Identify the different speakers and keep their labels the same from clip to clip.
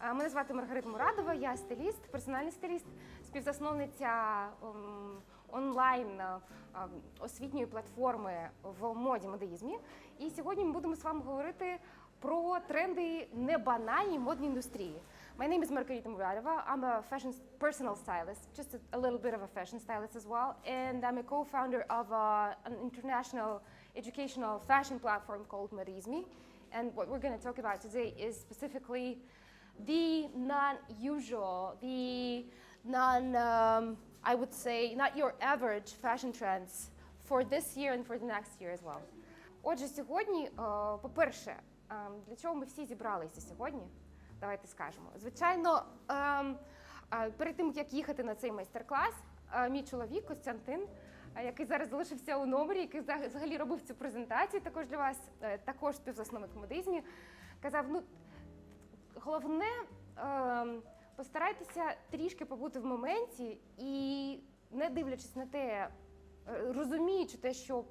Speaker 1: Мене звати Маргарита Мурадова, я стиліст, персональний стиліст, співзасновниця онлайн освітньої платформи в моді Modeisme. І сьогодні ми будемо з вами говорити про тренди небанальній модній індустрії. My name is Margarita Muradova. I'm a fashion personal stylist, just a little bit of a fashion stylist as well, and I'm a co-founder of an international educational fashion platform called Modeisme. And what we're going to talk about today is specifically the non-usual, I would say, not your average fashion trends for this year and for the next year as well. Отже, сьогодні, по-перше, для чого ми всі зібралися сьогодні? Давайте скажемо. Звичайно, перед тим, як їхати на цей майстер-клас, мій чоловік Костянтин, який зараз залишився у номері, який взагалі робив цю презентацію також для вас, також співзасновник Modeisme, казав, головне, постарайтеся трішки побути в моменті і, не дивлячись на те, розуміючи те, що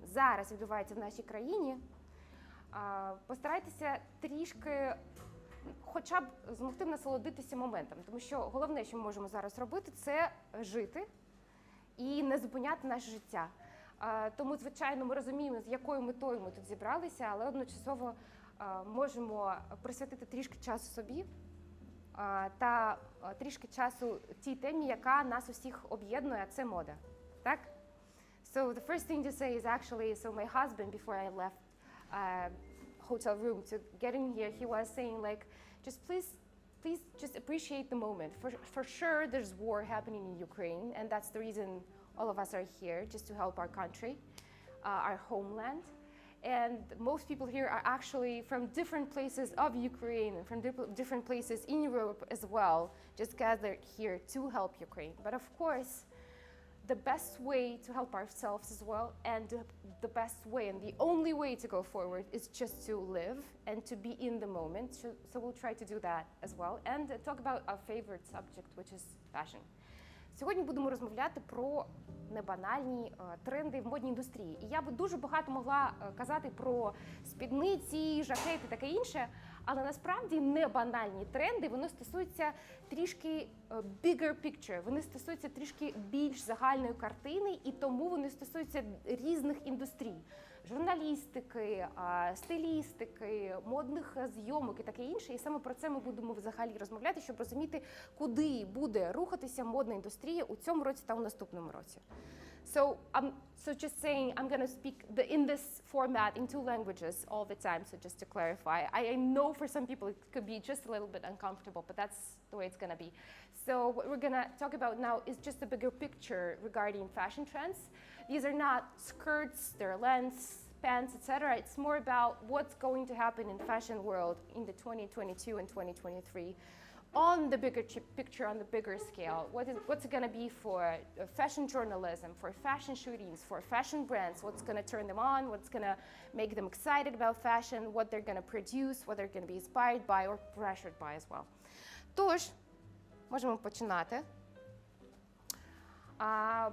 Speaker 1: зараз відбувається в нашій країні, постарайтеся трішки хоча б змогти насолодитися моментом. Тому що головне, що ми можемо зараз робити, це жити і не зупиняти наше життя. Тому, звичайно, ми розуміємо, з якою метою ми тут зібралися, але одночасово можемо присвятити трішки часу собі та трішки часу тій темі, яка нас усіх об'єднує, а це мода. Так? So the first thing to say is actually, so my husband, before I left hotel room to get in here, he was saying like, just please just appreciate the moment. For sure there's war happening in Ukraine, and that's the reason all of us are here, just to help our country, our homeland. And most people here are actually from different places of Ukraine and from different places in Europe as well, just gathered here to help Ukraine. But of course, the best way to help ourselves as well, and the best way and the only way to go forward is just to live and to be in the moment. So we'll try to do that as well and talk about our favorite subject, which is fashion. Сьогодні будемо розмовляти про небанальні тренди в модній індустрії. І я би дуже багато могла казати про спідниці, жакети, таке інше, але насправді небанальні тренди, вони стосуються трішки bigger picture, вони стосуються трішки більш загальної картини, і тому вони стосуються різних індустрій. Журналістики, стилістики, модних зйомок і таке інше. І саме про це ми будемо взагалі розмовляти, щоб розуміти, куди буде рухатися модна індустрія у цьому році та у наступному році. So just saying, I'm going to speak in this format in two languages all the time, so just to clarify. I know for some people it could be just a little bit uncomfortable, but that's the way it's going to be. So what we're going to talk about now is just a bigger picture regarding fashion trends. These are not skirts, they're lengths, pants, etc. It's more about what's going to happen in the fashion world in the 2022 and 2023. On the bigger picture, on the bigger scale, what's it going to be for fashion journalism, for fashion shootings, for fashion brands, what's going to turn them on, what's going to make them excited about fashion, what they're going to produce, what they're going to be inspired by or pressured by as well. Тож, можемо починати.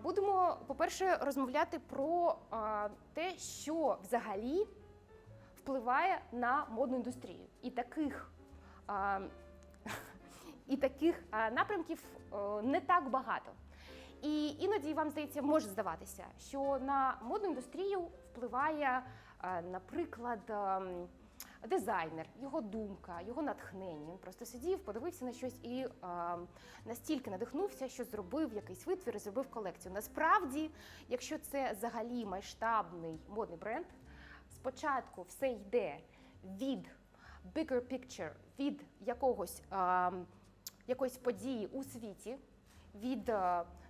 Speaker 1: Будемо, по-перше, розмовляти про те, що взагалі впливає на модну індустрію. І таких напрямків не так багато. І іноді вам, здається, може здаватися, що на модну індустрію впливає, наприклад, дизайнер, його думка, його натхнення. Він просто сидів, подивився на щось і настільки надихнувся, що зробив якийсь витвір і зробив колекцію. Насправді, якщо це взагалі масштабний модний бренд, спочатку все йде від bigger picture, від якоїсь події у світі, від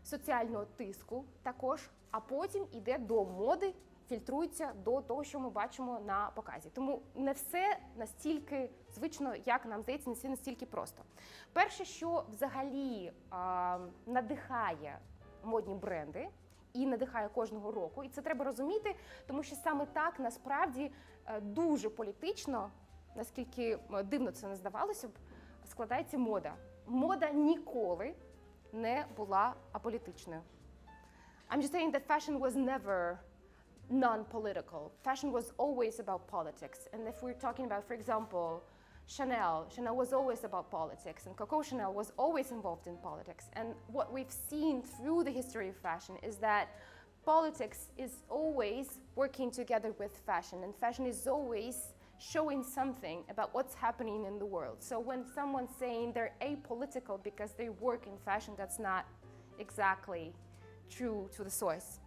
Speaker 1: соціального тиску також, а потім йде до моди, фільтрується до того, що ми бачимо на показі. Тому не все настільки звично, як нам здається, не все настільки просто. Перше, що взагалі надихає модні бренди, і надихає кожного року, і це треба розуміти, тому що саме так, насправді, дуже політично, наскільки дивно це не здавалося б, складається мода. Мода ніколи не була аполітичною. I'm just saying that fashion was never non-political. Fashion was always about politics. And if we're talking about, for example, Chanel was always about politics, and Coco Chanel was always involved in politics. And what we've seen through the history of fashion is that politics is always working together with fashion, and fashion is always showing something about what's happening in the world. So when someone's saying they're apolitical because they work in fashion, that's not exactly true to the source.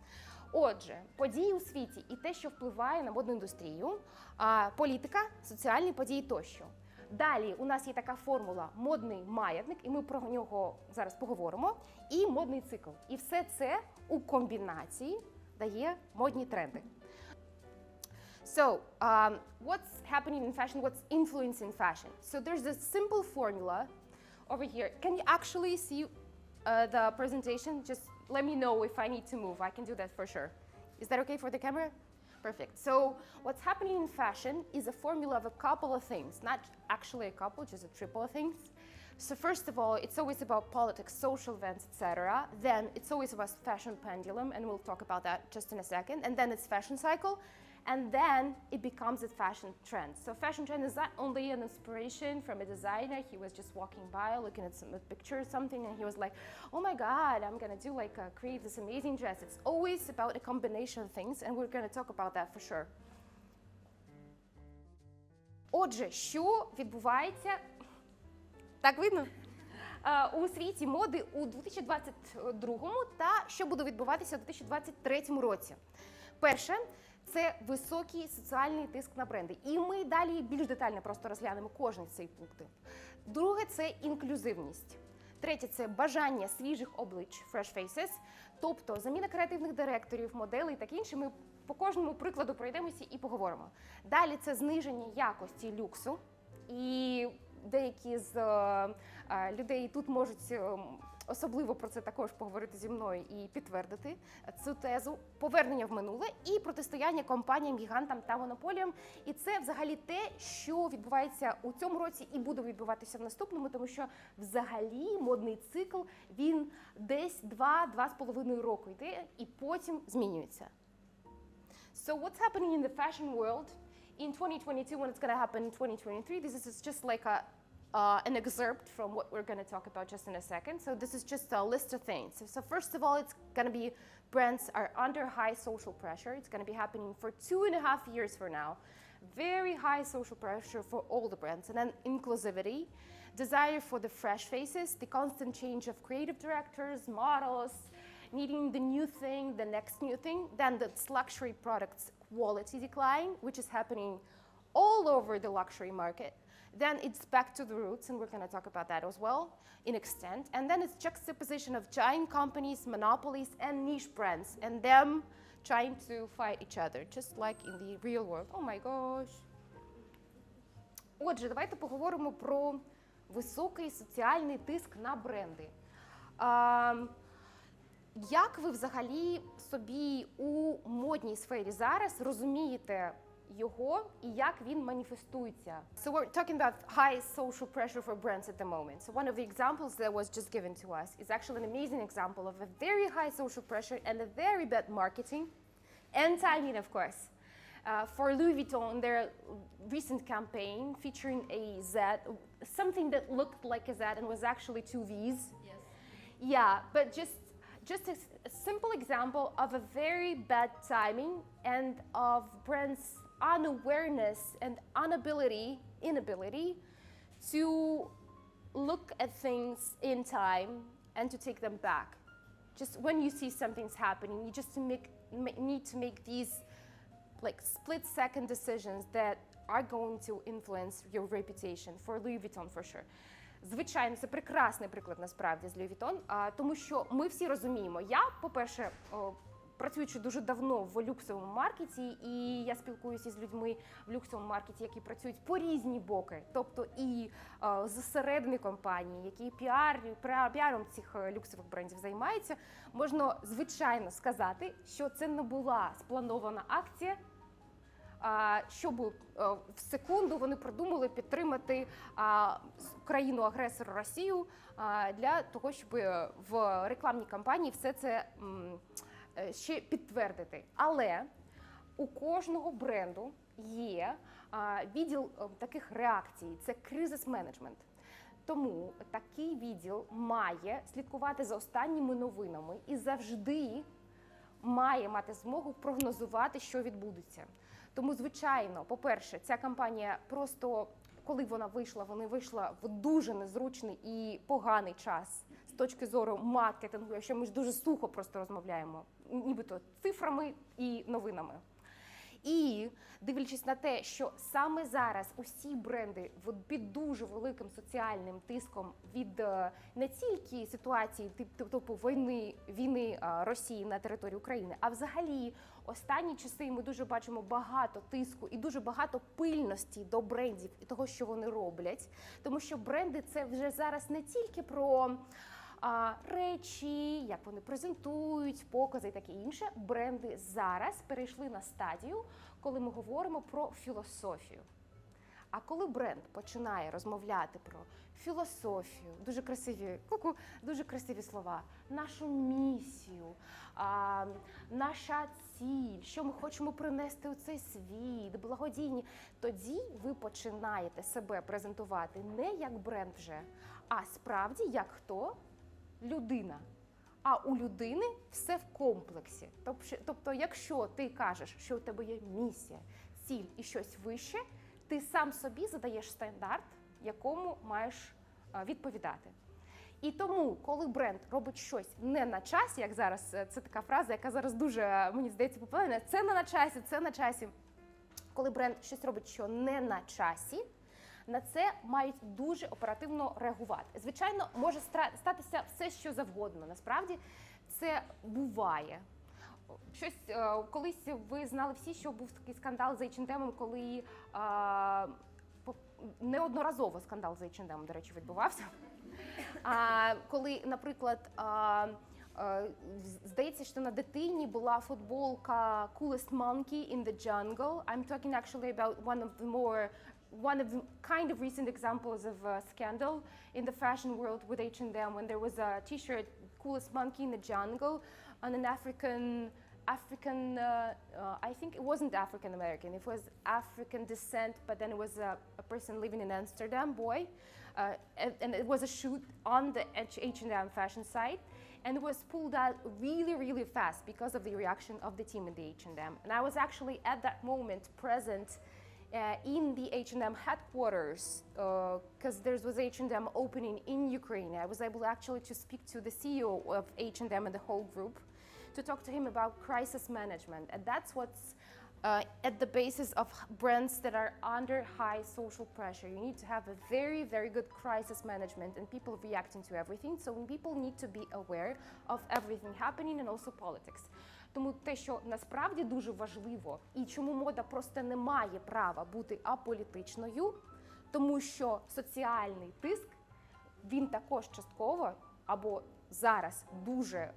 Speaker 1: Отже, події у світі і те, що впливає на модну індустрію, політика, соціальні події тощо. Далі у нас є така формула модний маятник, і ми про нього зараз поговоримо, і модний цикл. І все це у комбінації дає модні тренди. So, what's happening in fashion? What's influencing fashion? So there's a simple formula over here. Can you actually see the presentation? Just let me know if I need to move. I can do that for sure. Is that okay for the camera? Perfect. So what's happening in fashion is a formula of a couple of things, not actually a couple, just a triple of things. So first of all, it's always about politics, social events, etc. Then it's always about fashion pendulum, and we'll talk about that just in a second. And then it's fashion cycle, and then it becomes a fashion trend. So fashion trend is not only an inspiration from a designer. He was just walking by, looking at a picture or something, and he was like, oh my God, I'm gonna do create this amazing dress. It's always about a combination of things, and we're gonna talk about that for sure. Отже, що відбувається, так видно? У світі моди у 2022 та що буде відбуватися у 2023 році. Перше, це високий соціальний тиск на бренди. І ми далі більш детально просто розглянемо кожен з цих пунктів. Друге, це інклюзивність. Третє, це бажання свіжих облич, fresh faces, тобто заміна креативних директорів, моделей і таке інше. Ми по кожному прикладу пройдемося і поговоримо. Далі це зниження якості люксу. І деякі з людей тут можуть особливо про це також поговорити зі мною і підтвердити цю тезу. Повернення в минуле і протистояння компаніям, гігантам та монополіям. І це взагалі те, що відбувається у цьому році і буде відбуватися в наступному, тому що взагалі модний цикл, він десь 2-2,5 роки йде і потім змінюється. So what's happening in the fashion world in 2022 when it's going to happen in 2023? This is just like an excerpt from what we're going to talk about just in a second. So this is just a list of things. So first of all, it's going to be brands are under high social pressure. It's going to be happening for 2.5 years from now. Very high social pressure for all the brands. And then inclusivity, desire for the fresh faces, the constant change of creative directors, models, needing the new thing, the next new thing. Then that's luxury products quality decline, which is happening all over the luxury market. Then it's back to the roots, and we're going to talk about that as well in extent. And then it's juxtaposition of giant companies, monopolies, and niche brands, and them trying to fight each other, just like in the real world. Oh my gosh. Отже, давайте поговоримо про високий соціальний тиск на бренди. Як ви взагалі собі у модній сфері зараз розумієте його і як він маніфестується? So we're talking about high social pressure for brands at the moment. So one of the examples that was just given to us is actually an amazing example of a very high social pressure and a very bad marketing and timing, of course. For Louis Vuitton, their recent campaign featuring a Z, something that looked like a Z and was actually two V's.
Speaker 2: Yes.
Speaker 1: Yeah, but just a simple example of a very bad timing and of brands' unawareness and inability to look at things in time and to take them back. Just when you see something's happening, you just need to make these like split-second decisions that are going to influence your reputation. For Louis Vuitton, for sure. Звичайно, це прекрасний приклад насправді з Louis Vuitton, тому що ми всі розуміємо. Я, по-перше, працюючи дуже давно в люксовому маркеті, і я спілкуюся з людьми в люксовому маркеті, які працюють по різні боки, тобто і зсередини компанії, які піаром цих люксових брендів займаються, можна звичайно сказати, що це не була спланована акція, щоб в секунду вони продумали підтримати країну-агресора Росію для того, щоб в рекламній кампанії все це ще підтвердити. Але у кожного бренду є відділ таких реакцій – це кризис-менеджмент. Тому такий відділ має слідкувати за останніми новинами і завжди має мати змогу прогнозувати, що відбудеться. Тому, звичайно, по-перше, ця кампанія просто, коли вона вийшла в дуже незручний і поганий час з точки зору маркетингу, якщо ми ж дуже сухо просто розмовляємо, нібито цифрами і новинами. І дивлячись на те, що саме зараз усі бренди під дуже великим соціальним тиском від не тільки ситуації типу війни Росії на території України, а взагалі останні часи ми дуже бачимо багато тиску і дуже багато пильності до брендів і того, що вони роблять. Тому що бренди – це вже зараз не тільки про речі, як вони презентують, покази і таке інше. Бренди зараз перейшли на стадію, коли ми говоримо про філософію. А коли бренд починає розмовляти про філософію, дуже красиві слова, нашу місію, наша ціль, що ми хочемо принести у цей світ, благодійні, тоді ви починаєте себе презентувати не як бренд вже, а справді як хто? Людина. А у людини все в комплексі. Тобто, якщо ти кажеш, що у тебе є місія, ціль і щось вище, ти сам собі задаєш стандарт, якому маєш відповідати. І тому, коли бренд робить щось не на часі, як зараз, це така фраза, яка зараз дуже, мені здається, популярна, це не на часі, це на часі. Коли бренд щось робить, що не на часі, на це мають дуже оперативно реагувати. Звичайно, може статися все, що завгодно. Насправді, це буває. Колись ви знали всі, що був такий скандал з H&M, коли неодноразово скандал з H&M, до речі, відбувався. Коли, наприклад, здається, що на дитині була футболка Coolest Monkey in the Jungle. I'm talking actually about one of the kind of recent examples of a scandal in the fashion world with H&M, when there was a t-shirt, Coolest Monkey in the Jungle, on an African, I think it wasn't African American, it was African descent, but then it was a person living in Amsterdam, boy, and it was a shoot on the H&M fashion site, and it was pulled out really, really fast because of the reaction of the team in the H&M. And I was actually at that moment present in the H&M headquarters, because there was H&M opening in Ukraine. I was able actually to speak to the CEO of H&M and the whole group to talk to him about crisis management. And that's what's at the basis of brands that are under high social pressure. You need to have a very, very good crisis management and people reacting to everything. So people need to be aware of everything happening and also politics. Тому те, що насправді дуже важливо, і чому мода просто не має права бути аполітичною, тому що соціальний тиск, він також частково, або зараз дуже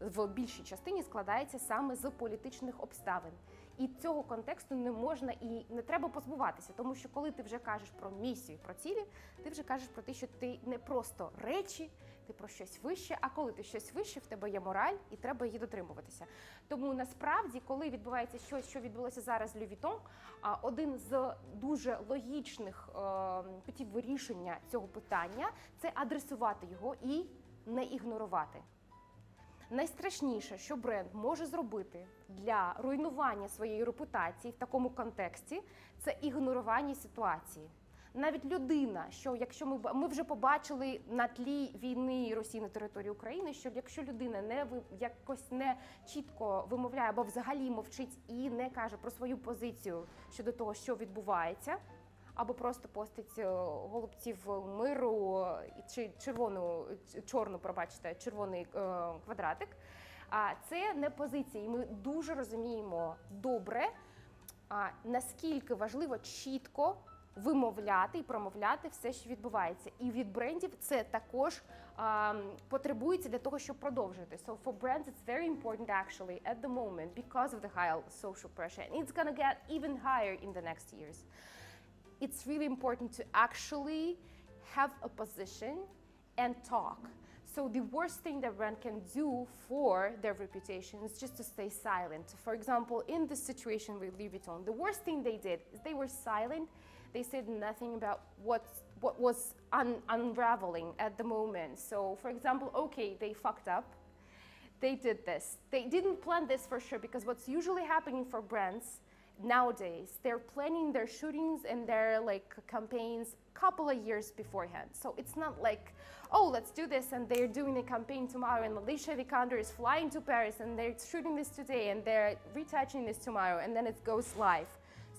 Speaker 1: в більшій частині складається саме з політичних обставин. І цього контексту не можна і не треба позбуватися, тому що коли ти вже кажеш про місію, про цілі, ти вже кажеш про те, що ти не просто речі, ти про щось вище, а коли ти щось вище, в тебе є мораль і треба її дотримуватися. Тому насправді, коли відбувається щось, що відбулося зараз з Louis Vuitton, один з дуже логічних путів вирішення цього питання – це адресувати його і не ігнорувати. Найстрашніше, що бренд може зробити для руйнування своєї репутації в такому контексті, це ігнорування ситуації. Навіть людина, що якщо ми вже побачили на тлі війни Росії на території України, що якщо людина якось не чітко вимовляє або взагалі мовчить і не каже про свою позицію щодо того, що відбувається, або просто постить голубців миру чи червоний квадратик. Це не позиція. І ми дуже розуміємо добре, наскільки важливо чітко вимовляти і промовляти все, що відбувається. І від брендів це також потребується для того, щоб продовжити. So for brands it's very important actually at the moment because of the high social pressure. And it's gonna get even higher in the next years. It's really important to actually have a position and talk. So the worst thing that brand can do for their reputation is just to stay silent. For example, in this situation with Louis Vuitton, the worst thing they did is they were silent. They said nothing about what was unraveling at the moment. So, for example, okay, they fucked up. They did this. They didn't plan this for sure, because what's usually happening for brands nowadays, they're planning their shootings and their like campaigns couple of years beforehand. So it's not like, oh, let's do this, and they're doing a campaign tomorrow, and Alicia Vikander is flying to Paris, and they're shooting this today, and they're retouching this tomorrow, and then it goes live.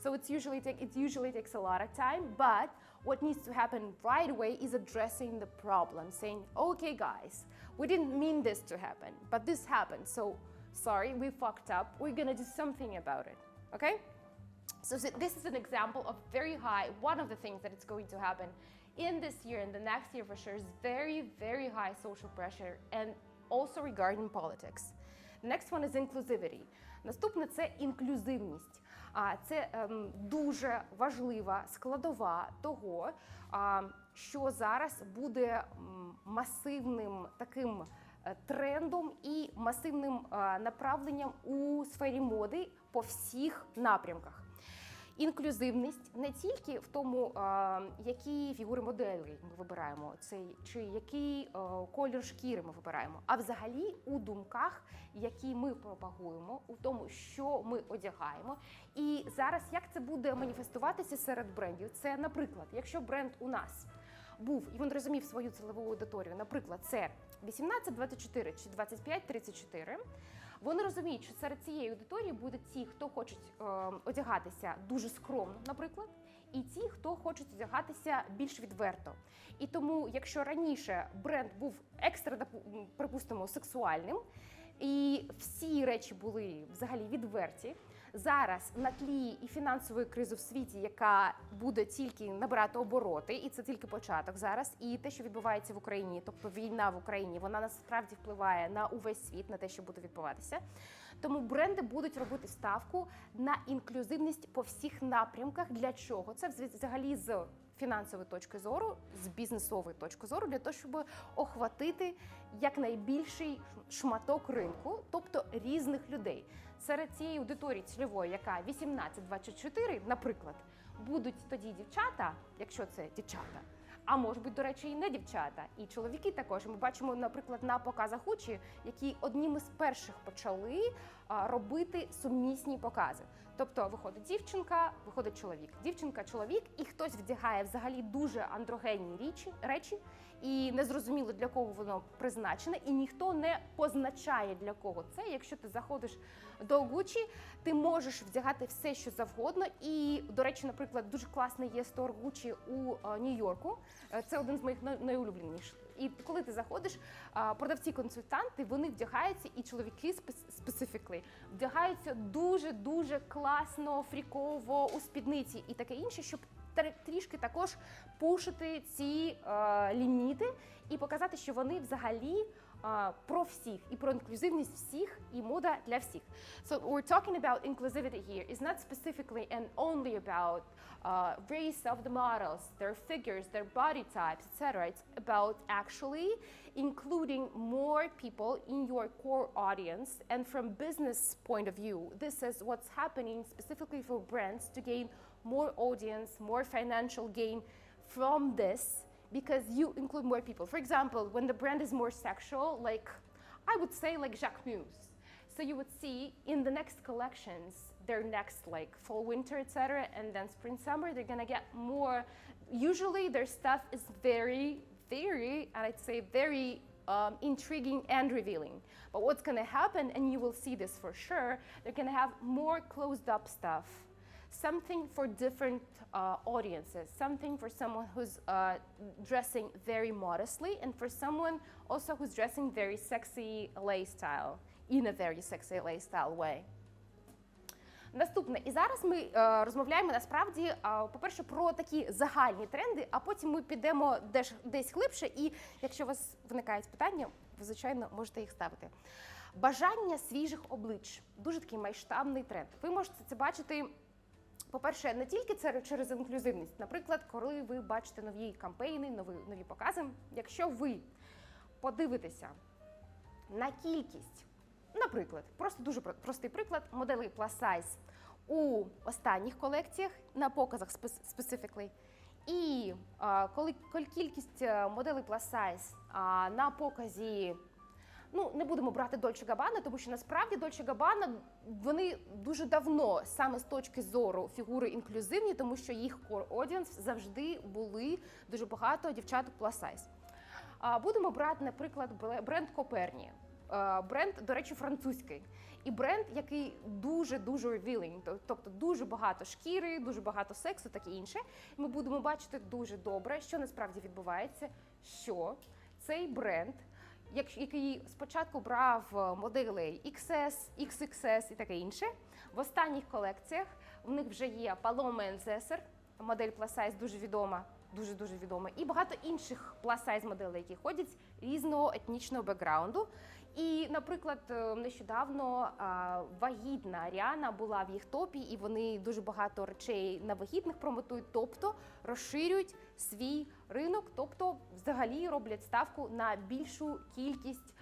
Speaker 1: So it usually takes a lot of time, but what needs to happen right away is addressing the problem, saying, okay guys, we didn't mean this to happen, but this happened, so sorry, we fucked up, we're gonna do something about it, okay? So this is an example of very high, one of the things that it's going to happen in this year and the next year for sure is very, very high social pressure, and also regarding politics. The next one is inclusivity. Наступне – це інклюзивність. Це дуже важлива складова того, що зараз буде масивним таким трендом і масивним направленням у сфері моди по всіх напрямках. Інклюзивність не тільки в тому, які фігури моделі ми вибираємо, чи який колір шкіри ми вибираємо, а взагалі у думках, які ми пропагуємо, у тому, що ми одягаємо. І зараз як це буде маніфестуватися серед брендів? Це, наприклад, якщо бренд у нас був, і він розумів свою цільову аудиторію, наприклад, це 18-24 чи 25-34, вони розуміють, що серед цієї аудиторії будуть ті, хто хочуть одягатися дуже скромно, наприклад, і ті, хто хочуть одягатися більш відверто. І тому, якщо раніше бренд був екстра, припустимо, сексуальним, і всі речі були взагалі відверті, зараз на тлі і фінансової кризи в світі, яка буде тільки набирати обороти, і це тільки початок зараз, і те, що відбувається в Україні, тобто війна в Україні, вона насправді впливає на увесь світ, на те, що буде відбуватися. Тому бренди будуть робити ставку на інклюзивність по всіх напрямках. Для чого? Це взагалі з фінансової точки зору, з бізнесової точки зору, для того, щоб охватити якнайбільший шматок ринку, тобто різних людей. Серед цієї аудиторії цільової, яка 18-24, наприклад, будуть тоді дівчата, якщо це дівчата, а може бути, до речі, і не дівчата, і чоловіки також. Ми бачимо, наприклад, на показах Gucci, які одним із перших почали робити сумісні покази. Тобто виходить дівчинка, виходить чоловік. Дівчинка, чоловік, і хтось вдягає взагалі дуже андрогенні речі, і незрозуміло, для кого воно призначене, і ніхто не позначає, для кого це. Якщо ти заходиш до Gucci, ти можеш вдягати все, що завгодно. І, до речі, наприклад, дуже класний є стор Gucci у Нью-Йорку. Це один з моїх найулюбленіших. І коли ти заходиш, продавці-консультанти, вони вдягаються, і чоловіки specifically, вдягаються дуже-дуже класно, фріково, у спідниці і таке інше, щоб трішки також пушити ці ліміти і показати, що вони взагалі про всіх, і про інклюзивність всіх, і мода для всіх. So we're talking about inclusivity here. It's not specifically and only about race of the models, their figures, their body types, etc. It's about actually including more people in your core audience. And from business point of view, this is what's happening specifically for brands to gain more audience, more financial gain from this, because you include more people. For example, when the brand is more sexual, like I would say like Jacques Muse. So you would see in the next collections, their next like fall, winter, etc. and then spring, summer, they're gonna get more. Usually their stuff is very, and I'd say very intriguing and revealing. But what's gonna happen, and you will see this for sure, they're gonna have more closed up stuff. Something for different audiences, something for someone who's dressing very modestly, and for someone also who's dressing very sexy lifestyle, in a very sexy lifestyle way. Наступне. І зараз ми розмовляємо насправді, по-перше, про такі загальні тренди, а потім ми підемо десь глибше, і якщо у вас виникають питання, ви, звичайно, можете їх ставити. Бажання свіжих облич. Дуже такий масштабний тренд. Ви можете це бачити, по-перше, не тільки це через інклюзивність. Наприклад, коли ви бачите нові кампейни, нові покази, якщо ви подивитися на кількість, наприклад, просто дуже простий приклад, моделей plus size у останніх колекціях, на показах specifically, і коли кількість моделей plus size на показі, ну, не будемо брати Dolce Gabbana, тому що насправді Dolce Gabbana, вони дуже давно, саме з точки зору фігури інклюзивні, тому що їх core audience завжди були дуже багато дівчаток plus size. Будемо брати, наприклад, бренд Коперні. Бренд, до речі, французький. І бренд, який дуже-дуже revealing, тобто дуже багато шкіри, дуже багато сексу, таке інше. Ми будемо бачити дуже добре, що насправді відбувається, що цей бренд, який спочатку брав моделей XS, XXS і таке інше, в останніх колекціях в них вже є Paloma Cesar, модель plus size дуже відома, дуже-дуже відома, і багато інших plus size моделей, які ходять з різного етнічного бекграунду. І, наприклад, нещодавно вагітна Аріана була в їх топі, і вони дуже багато речей на вагітних промотують, тобто розширюють свій ринок, тобто взагалі роблять ставку на більшу кількість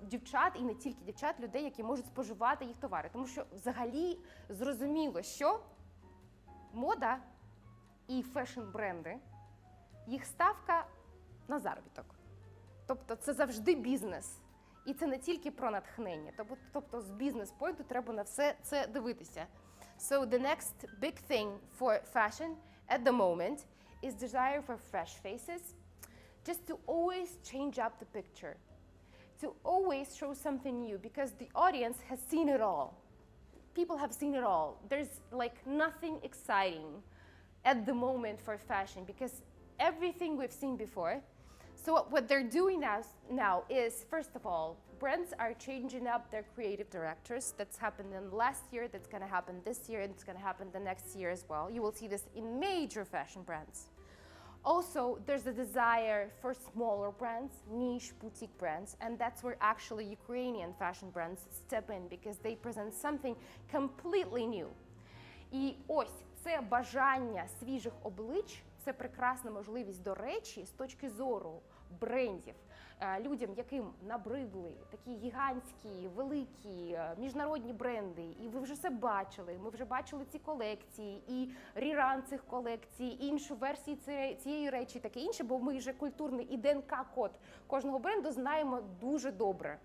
Speaker 1: дівчат, і не тільки дівчат, людей, які можуть споживати їх товари. Тому що взагалі зрозуміло, що мода і фешн-бренди, їх ставка на заробіток. Тобто це завжди бізнес. І це не тільки про натхнення, тобто з бізнес-пойнту треба на все це дивитися. So the next big thing for fashion at the moment is desire for fresh faces, just to always change up the picture, to always show something new, because the audience has seen it all. People have seen it all. There's like nothing exciting at the moment for fashion, because everything we've seen before. So what they're doing now is, first of all, brands are changing up their creative directors. That's happened in last year, that's going to happen this year, and it's going to happen the next year as well. You will see this in major fashion brands. Also, there's a desire for smaller brands, niche boutique brands, and that's where actually Ukrainian fashion brands step in, because they present something completely new. І ось це бажання свіжих облич, це прекрасна можливість, до речі, з точки зору брендів, людям, яким набридли такі гігантські, великі міжнародні бренди, і ви вже все бачили, ми вже бачили ці колекції, і реран цих колекцій, і іншу версію цієї речі, таке інше, бо ми вже культурний і ДНК-код кожного бренду знаємо дуже добре.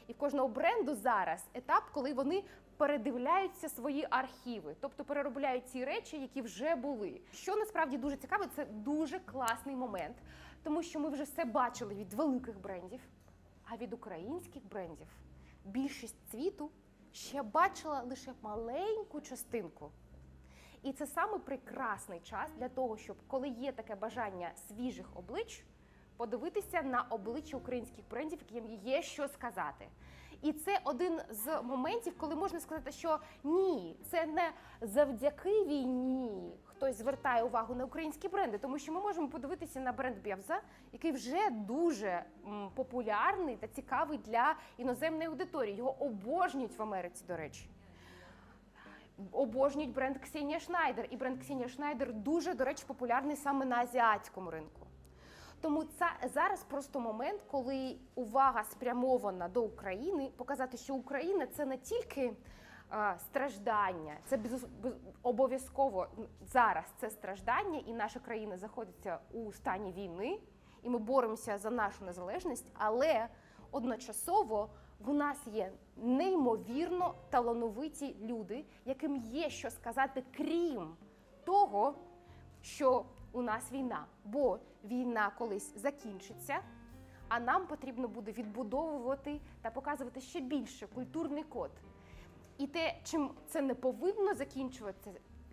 Speaker 1: І в кожного бренду зараз етап, коли вони передивляються свої архіви, тобто переробляють ці речі, які вже були. Що насправді дуже цікаво, це дуже класний момент, тому що ми вже все бачили від великих брендів, а від українських брендів більшість світу ще бачила лише маленьку частинку. І це саме прекрасний час для того, щоб, коли є таке бажання свіжих облич, подивитися на обличчя українських брендів, яким є що сказати. І це один з моментів, коли можна сказати, що ні, це не завдяки війні хтось звертає увагу на українські бренди, тому що ми можемо подивитися на бренд Бєвза, який вже дуже популярний та цікавий для іноземної аудиторії. Його обожнюють в Америці, до речі. Обожнюють бренд Ксенія Шнайдер, і бренд Ксенія Шнайдер дуже, до речі, популярний саме на азіатському ринку. Тому це зараз просто момент, коли увага спрямована до України, показати, що Україна – це не тільки страждання, це обов'язково зараз це страждання, і наша країна знаходиться у стані війни, і ми боремося за нашу незалежність, але одночасово в нас є неймовірно талановиті люди, яким є що сказати, крім того, що у нас війна, бо війна колись закінчиться, а нам потрібно буде відбудовувати та показувати ще більше культурний код. І те, чим це не повинно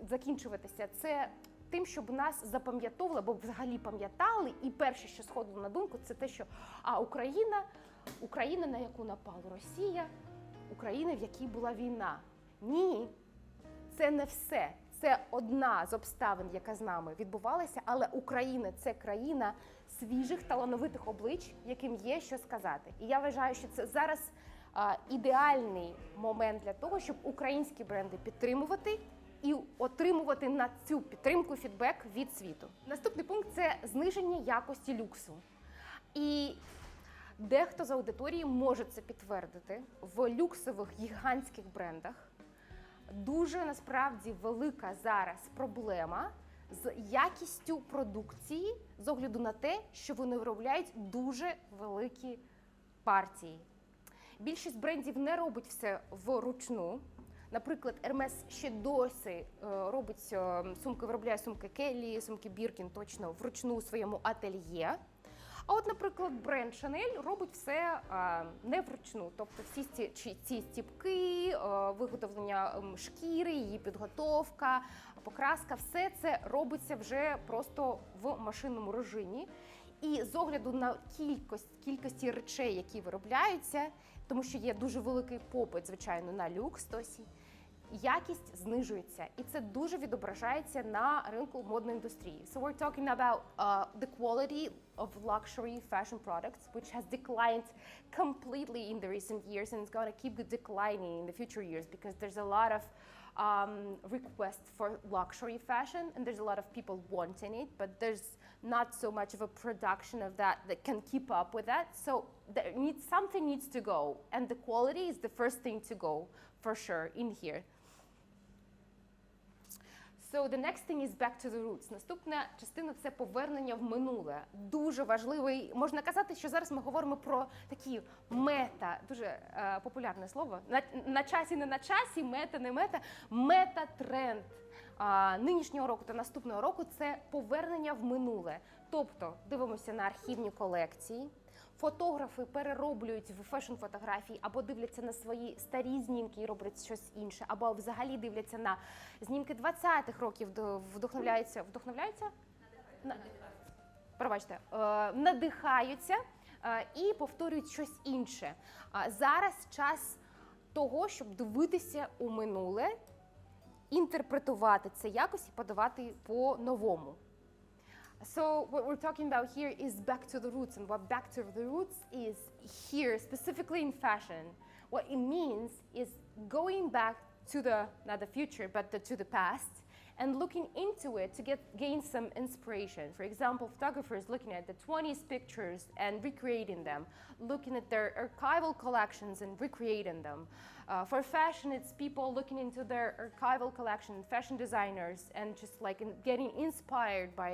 Speaker 1: закінчуватися, це тим, щоб нас запам'ятовували, або взагалі пам'ятали, і перше, що сходило на думку, це те, що Україна, на яку напала Росія, Україна, в якій була війна. Ні, це не все. Це одна з обставин, яка з нами відбувалася, але Україна – це країна свіжих, талановитих облич, яким є що сказати. І я вважаю, що це зараз ідеальний момент для того, щоб українські бренди підтримувати і отримувати на цю підтримку фідбек від світу. Наступний пункт – це зниження якості люксу. І Дехто з аудиторії може це підтвердити. В люксових гігантських брендах дуже насправді велика зараз проблема з якістю продукції з огляду на те, що вони виробляють дуже великі партії. Більшість брендів не робить все вручну. Наприклад, Hermes ще досі робить сумки, виробляє сумки Келлі, сумки Біркін точно вручну у своєму ательє. А от, наприклад, бренд Chanel робить все не вручну. Тобто всі ці стіпки, виготовлення шкіри, її підготовка, покраска, все це робиться вже просто в машинному режимі. І з огляду на кількості речей, які виробляються, тому що є дуже великий попит, звичайно, на люкс досі, якість знижується. І це дуже відображається на ринку модної індустрії. So we're talking about the quality of luxury fashion products, which has declined completely in the recent years, and it's going to keep declining in the future years because there's a lot of requests for luxury fashion, and there's a lot of people wanting it, but there's not so much of a production of that can keep up with that. So something needs to go, and the quality is the first thing to go for sure in here. So the next thing is back to the roots. Наступна частина – це повернення в минуле. Дуже важливий, можна казати, що зараз ми говоримо про такі мета, дуже популярне слово, на часі, не на часі, мета, не мета, мета-тренд нинішнього року та наступного року – це повернення в минуле. Тобто дивимося на архівні колекції, фотографи перероблюють в фешн-фотографії або дивляться на свої старі знімки і роблять щось інше, або взагалі дивляться на знімки 20-х років, надихаються і повторюють щось інше. Зараз час того, щоб дивитися у минуле, інтерпретувати це якось і подавати по-новому. So what we're talking about here is back to the roots, and what back to the roots is here, specifically in fashion. What it means is going back to not the future, but to the past, and looking into it to gain some inspiration. For example, photographers looking at the 20s pictures and recreating them, looking at their archival collections and recreating them. For fashion, it's people looking into their archival collection, fashion designers, and just like getting inspired by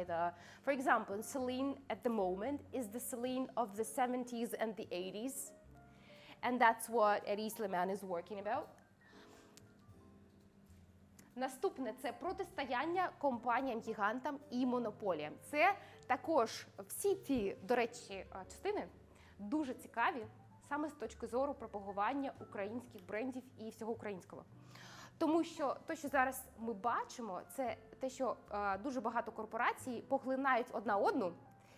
Speaker 1: for example, Celine at the moment is the Celine of the 70s and the 80s. And that's what Aide is working about. Наступне – це протистояння компаніям-гігантам і монополіям. Це також всі ці, до речі, частини дуже цікаві саме з точки зору пропагування українських брендів і всього українського. Тому що те, що зараз ми бачимо, це те, що дуже багато корпорацій поглинають одна одну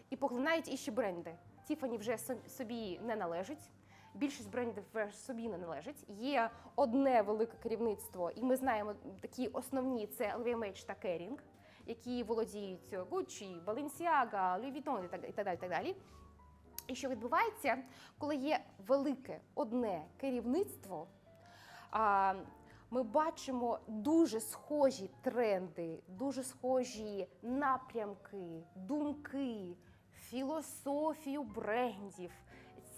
Speaker 1: і поглинають інші бренди. Tiffany вже собі не належить. Більшість брендів собі не належить. Є одне велике керівництво, і ми знаємо такі основні – це LVMH та Kering, які володіють Gucci, Balenciaga, Louis Vuitton і так далі. І що відбувається, коли є велике одне керівництво, ми бачимо дуже схожі тренди, дуже схожі напрямки, думки, філософію брендів,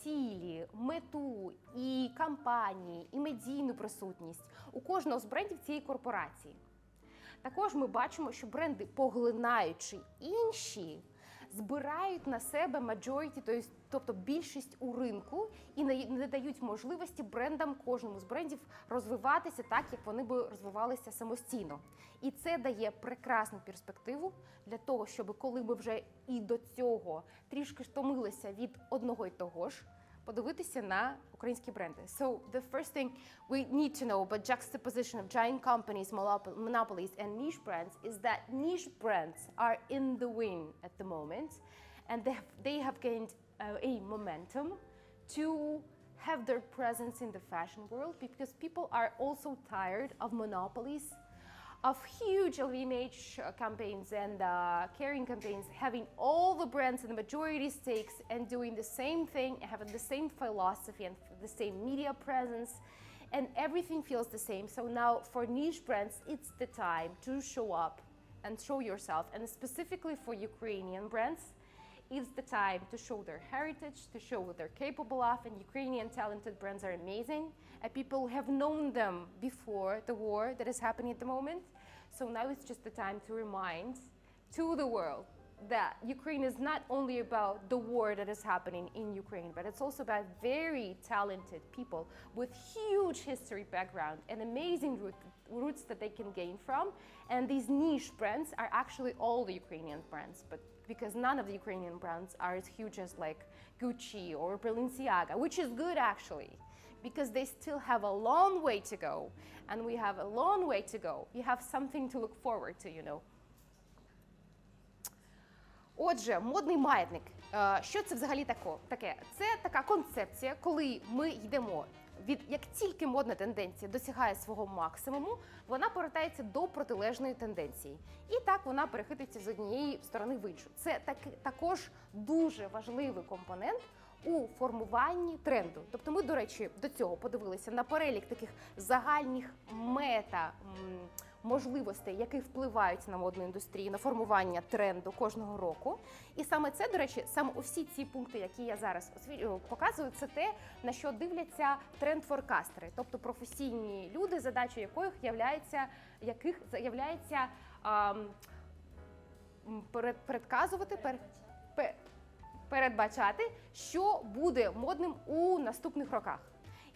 Speaker 1: цілі, мету і кампанії, і медійну присутність у кожного з брендів цієї корпорації. Також ми бачимо, що бренди, поглинаючи інші, збирають на себе majority, тобто більшість у ринку, і не дають можливості брендам, кожному з брендів, розвиватися так, як вони би розвивалися самостійно. І це дає прекрасну перспективу для того, щоб коли ми вже і до цього трішки втомилися від одного й того ж, подивитися на українські бренди. So the first thing we need to know about juxtaposition of giant companies, monopolies and niche brands is that niche brands are in the win at the moment, and they have gained a momentum to have their presence in the fashion world because people are also tired of monopolies, of huge LVMH campaigns and Kering campaigns, having all the brands and the majority stakes and doing the same thing, having the same philosophy and the same media presence, and everything feels the same. So now for niche brands, it's the time to show up and show yourself. And specifically for Ukrainian brands, It's the time to show their heritage, to show what they're capable of, and Ukrainian talented brands are amazing. And people have known them before the war that is happening at the moment. So now it's just the time to remind to the world that Ukraine is not only about the war that is happening in Ukraine, but it's also about very talented people with huge history background and amazing roots that they can gain from. And these niche brands are actually all the Ukrainian brands, but because none of the Ukrainian brands are as huge as like Gucci or Balenciaga, which is good actually, because they still have a long way to go, and we have a long way to go. You have something to look forward to, you know. Отже, модний маятник. Що це взагалі таке? Це така концепція, коли ми йдемо як тільки модна тенденція досягає свого максимуму, вона повертається до протилежної тенденції. І так вона перехитується з однієї сторони в іншу. Це також дуже важливий компонент у формуванні тренду. Тобто ми, до речі, до цього подивилися на перелік таких загальних можливостей, які впливають на модну індустрію, на формування тренду кожного року. І саме це, до речі, саме усі ці пункти, які я зараз показую, це те, на що дивляться тренд-форкастери, тобто професійні люди, задачею яких являється передбачати, що буде модним у наступних роках.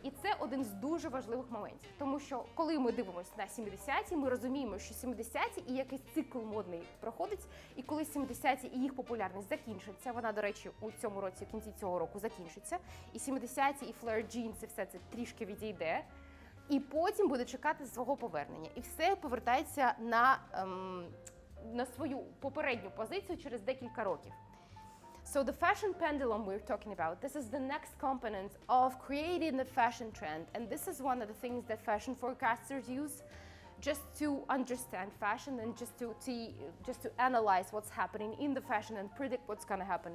Speaker 1: І це один з дуже важливих моментів, тому що коли ми дивимося на 70-ті, ми розуміємо, що 70-ті і якийсь цикл модний проходить, і коли 70-ті і їх популярність закінчиться, вона, до речі, у цьому році, в кінці цього року закінчиться, і 70-ті, і флеєр джинс, і все це трішки відійде, і потім буде чекати свого повернення. І все повертається на свою попередню позицію через декілька років. So the fashion pendulum we're talking about, this is the next component of creating the fashion trend. And this is one of the things that fashion forecasters use just to understand fashion and just to analyze what's happening in the fashion and predict what's going to happen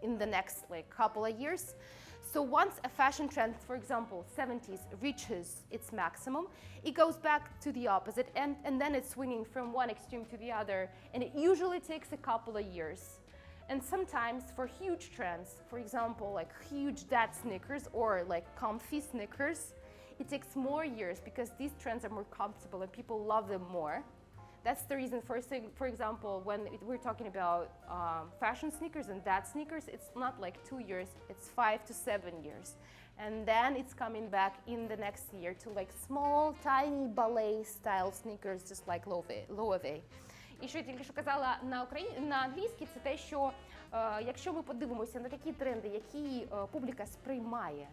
Speaker 1: in the next couple of years. So once a fashion trend, for example, 70s reaches its maximum, it goes back to the opposite and then it's swinging from one extreme to the other. And it usually takes a couple of years. And sometimes for huge trends, for example, like huge dad sneakers or like comfy sneakers, it takes more years because these trends are more comfortable and people love them more. That's the reason, for example, when we're talking about fashion sneakers and dad sneakers, it's not like 2 years, it's 5 to 7 years. And then it's coming back in the next year to like small, tiny ballet style sneakers, just like Loewe. І що я тільки що казала на англійській, це те, що якщо ми подивимося на такі тренди, які публіка сприймає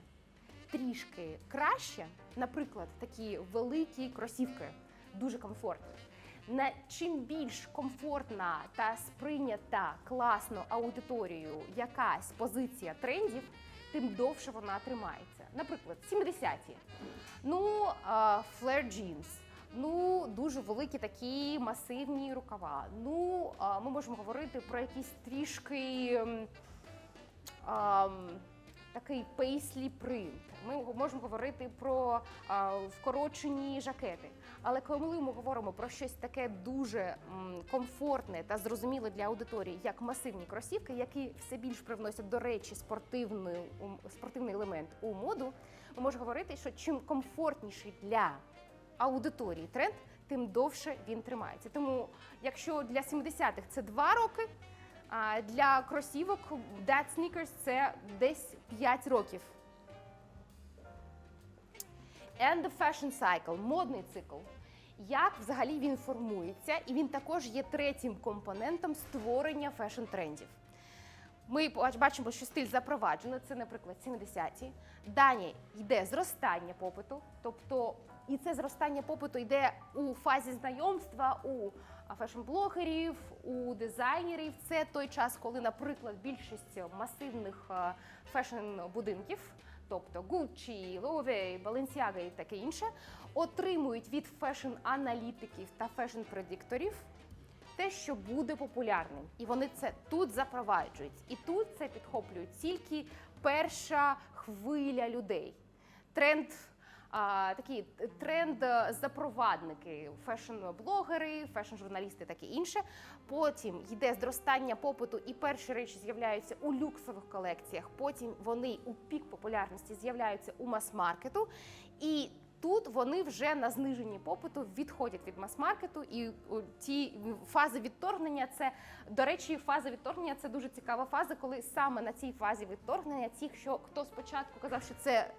Speaker 1: трішки краще, наприклад, такі великі кросівки, дуже комфортні, чим більш комфортна та сприйнята класно аудиторією якась позиція трендів, тим довше вона тримається. Наприклад, 70-ті, флеєр джинс, дуже великі такі масивні рукава. Ми можемо говорити про якісь трішки такий пейслі принт. Ми можемо говорити про вкорочені жакети. Але коли ми говоримо про щось таке дуже комфортне та зрозуміле для аудиторії, як масивні кросівки, які все більш привносять, до речі, спортивний елемент у моду, ми можемо говорити, що чим комфортніший для аудиторії тренд, тим довше він тримається. Тому, якщо для 70-х це 2 роки, а для кросівок dad sneakers це десь 5 років. And the fashion cycle, модний цикл. Як взагалі він формується, і він також є третім компонентом створення фешн-трендів. Ми бачимо, що стиль запроваджено, це, наприклад, 70-ті. Далі йде зростання попиту, тобто і це зростання попиту йде у фазі знайомства у фешн-блогерів, у дизайнерів. Це той час, коли, наприклад, більшість масивних фешн-будинків, тобто Gucci, Loewe, Balenciaga і таке інше, отримують від фешн-аналітиків та фешн-предикторів те, що буде популярним. І вони це тут запроваджують. І тут це підхоплюють тільки перша хвиля людей. Тренд такі тренд-запровадники, фешн-блогери, фешн-журналісти, таке інше. Потім йде зростання попиту, і перші речі з'являються у люксових колекціях. Потім вони у пік популярності з'являються у мас-маркету. І тут вони вже на зниженні попиту відходять від мас-маркету, і ті фази відторгнення – це, до речі, фаза відторгнення – це дуже цікава фаза, коли саме на цій фазі відторгнення хто спочатку казав, що це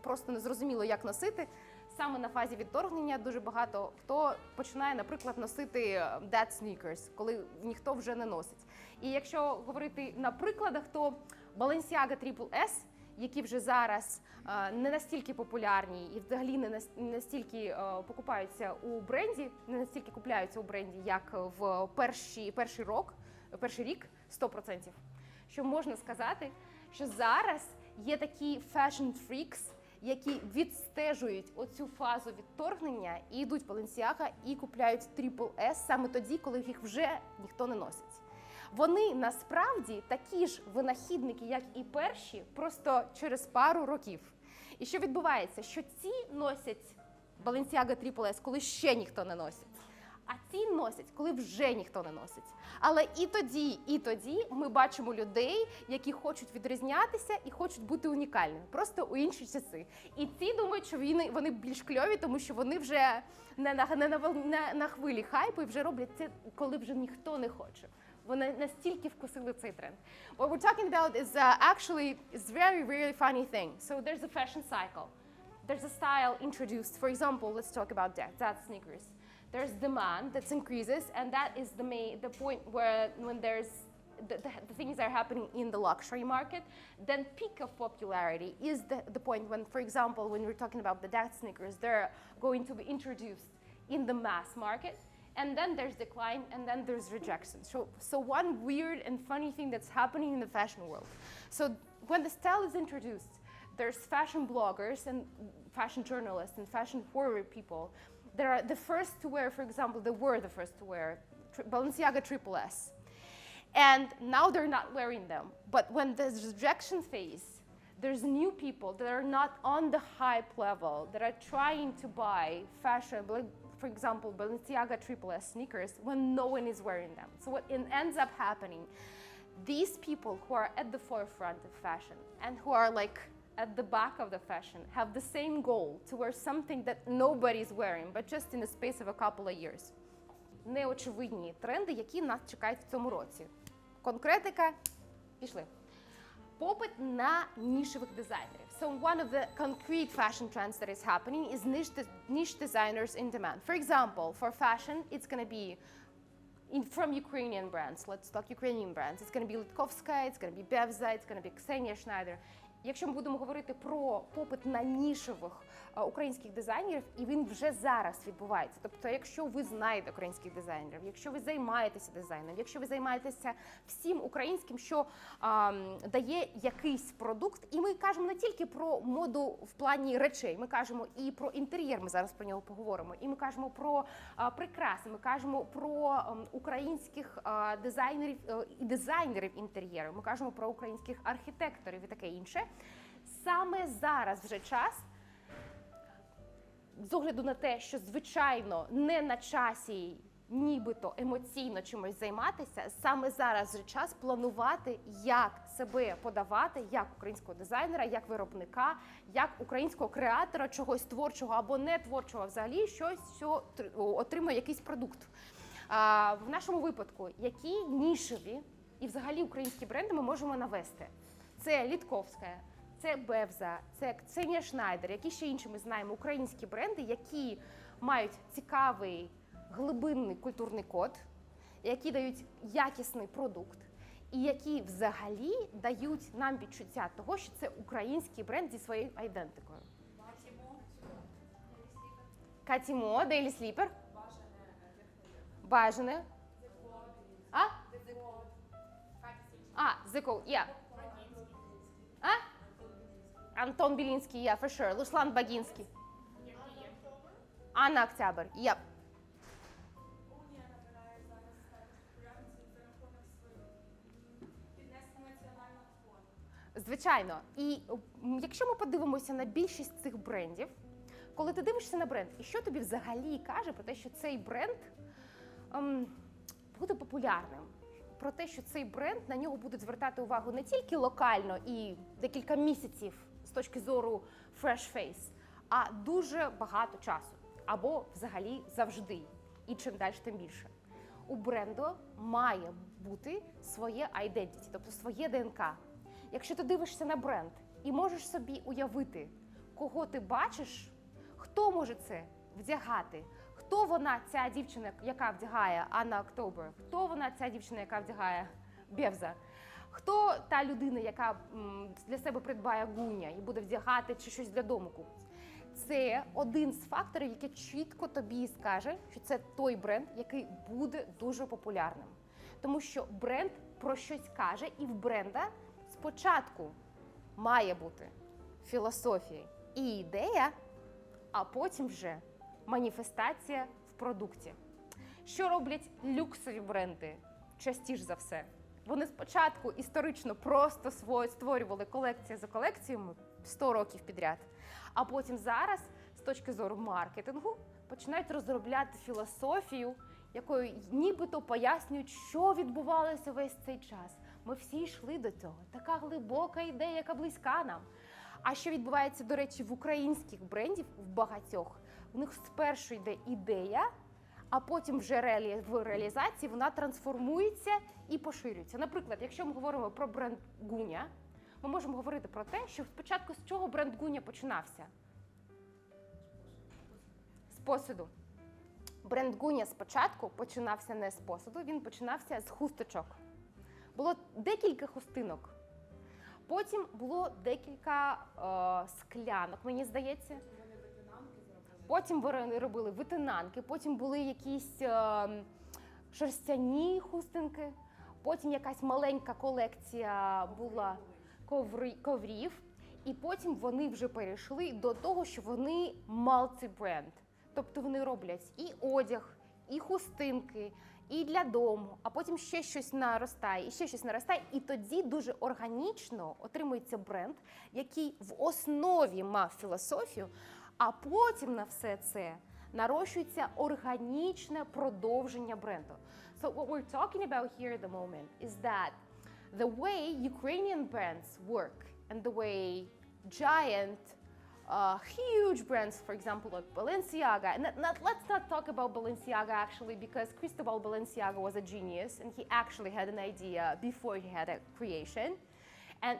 Speaker 1: просто незрозуміло, як носити, саме на фазі відторгнення дуже багато хто починає, наприклад, носити dead sneakers, коли ніхто вже не носить. І якщо говорити на прикладах, то Balenciaga XXS, які вже зараз не настільки популярні і взагалі не настільки покупаються у бренді, не настільки купляються у бренді, як в перший рік, 100%. Що можна сказати, що зараз є такі fashion-freaks, які відстежують оцю фазу відторгнення і йдуть в Balenciaga і купляють XXS саме тоді, коли їх вже ніхто не носить. Вони насправді такі ж винахідники, як і перші, просто через пару років. І що відбувається? Що ці носять Balenciaga XXS, коли ще ніхто не носить, а ці носять, коли вже ніхто не носить. Але і тоді ми бачимо людей, які хочуть відрізнятися і хочуть бути унікальними, просто у інші часи. І ці думають, що вони більш кльові, тому що вони вже не на хвилі хайпу і вже роблять це, коли вже ніхто не хоче. Вони настільки вкусили цей тренд. What we're talking about is actually is very, really funny thing. So there's a fashion cycle. There's a style introduced. For example, let's talk about that sneakers. There's demand that increases, and that is the point where when there's the things are happening in the luxury market. Then peak of popularity is the point when, for example, when we're talking about the dad sneakers, they're going to be introduced in the mass market. And then there's decline, and then there's rejection. So one weird and funny thing that's happening in the fashion world. So when the style is introduced, there's fashion bloggers and fashion journalists and fashion forward people that are the first to wear, for example, they were the first to wear Balenciaga XXS. And now they're not wearing them. But when there's rejection phase, there's new people that are not on the hype level, that are trying to buy fashion, for example, Balenciaga XXS sneakers when no one is wearing them. So what ends up happening, these people who are at the forefront of fashion and who are like at the back of the fashion have the same goal to wear something that nobody's wearing, but just in the space of a couple of years. Неочевидні тренди, які нас чекають в цьому році. Конкретика, пішли. Попит на нішевих дизайнерів. So one of the concrete fashion trends that is happening is niche designers in demand. For example, for fashion, it's going to be from Ukrainian brands. Let's talk Ukrainian brands. It's going to be Litkovska, it's going to be Bevza, it's going to be Ksenia Schneider. Якщо ми будемо говорити про попит на нішевих українських дизайнерів, і він вже зараз відбувається. Тобто, якщо ви знаєте українських дизайнерів, якщо ви займаєтеся дизайном, якщо ви займаєтеся всім українським, що дає якийсь продукт, і ми кажемо не тільки про моду в плані речей, ми кажемо і про інтер'єр, ми зараз про нього поговоримо, і ми кажемо про прикраси, ми кажемо про українських дизайнерів і дизайнерів інтер'єру, ми кажемо про українських архітекторів і таке інше. Саме зараз вже час, з огляду на те, що, звичайно, не на часі нібито емоційно чимось займатися, саме зараз вже час планувати, як себе подавати, як українського дизайнера, як виробника, як українського креатора чогось творчого або не творчого взагалі, щось, що отримує якийсь продукт. В нашому випадку, які нішеві і взагалі українські бренди ми можемо навести? Це Літковська, це Бевза, це Ксенія Шнайдер, які ще інші ми знаємо українські бренди, які мають цікавий глибинний культурний код, які дають якісний продукт і які взагалі дають нам відчуття того, що це український бренд зі своєю айдентикою. Катімо, Дейлі Сліпер. Бажане. Зиков, yeah. Антон Білінський, yeah, for sure. Руслан Багінський. Анна Октябрь, yep. Звичайно. І якщо ми подивимося на більшість цих брендів, Коли ти дивишся на бренд, і що тобі взагалі каже про те, що цей бренд буде популярним? Про те, що цей бренд, на нього будуть звертати увагу не тільки локально і декілька місяців з точки зору fresh face, а дуже багато часу. Або взагалі завжди. І чим далі, тим більше. У бренду має бути своє identity, тобто своє ДНК. Якщо ти дивишся на бренд і можеш собі уявити, кого ти бачиш, хто може це вдягати, хто вона, ця дівчина, яка вдягає Анна Октобер, хто вона, ця дівчина, яка вдягає Бевза, хто та людина, яка для себе придбає гуня і буде вдягати чи щось для дому купить. Це один з факторів, який чітко тобі скаже, що це той бренд, який буде дуже популярним. Тому що бренд про щось каже, і в бренда спочатку має бути філософія і ідея, а потім вже маніфестація в продукті. Що роблять люксові бренди частіше за все? Вони спочатку історично просто створювали колекція за колекціями 100 років підряд, а потім зараз, з точки зору маркетингу, починають розробляти філософію, якою нібито пояснюють, що відбувалося весь цей час. Ми всі йшли до цього. Така глибока ідея, яка близька нам. А що відбувається, до речі, в українських брендів, в багатьох, у них спершу йде ідея, а потім вже в реалізації вона трансформується і поширюється. Наприклад, якщо ми говоримо про бренд Гуня, ми можемо говорити про те, що спочатку з чого бренд Гуня починався? З посуду. Бренд Гуня спочатку починався не з посуду, він починався з хусточок. Було декілька хустинок. Потім було декілька склянок, мені здається. Потім вони робили витинанки, потім були якісь шерстяні хустинки, потім якась маленька колекція була коврів, і потім вони вже перейшли до того, що вони multi-brand. Тобто вони роблять і одяг, і хустинки, і для дому, а потім ще щось наростає, і ще щось наростає, і тоді дуже органічно отримується бренд, який в основі мав філософію, а потім на все це нарощується органічне продовження бренду. So what we're talking about here at the moment is that the way Ukrainian brands work and the way giant, huge brands, for example, like Balenciaga, and let's not talk about Balenciaga actually, because Cristobal Balenciaga was a genius and he actually had an idea before he had a creation. And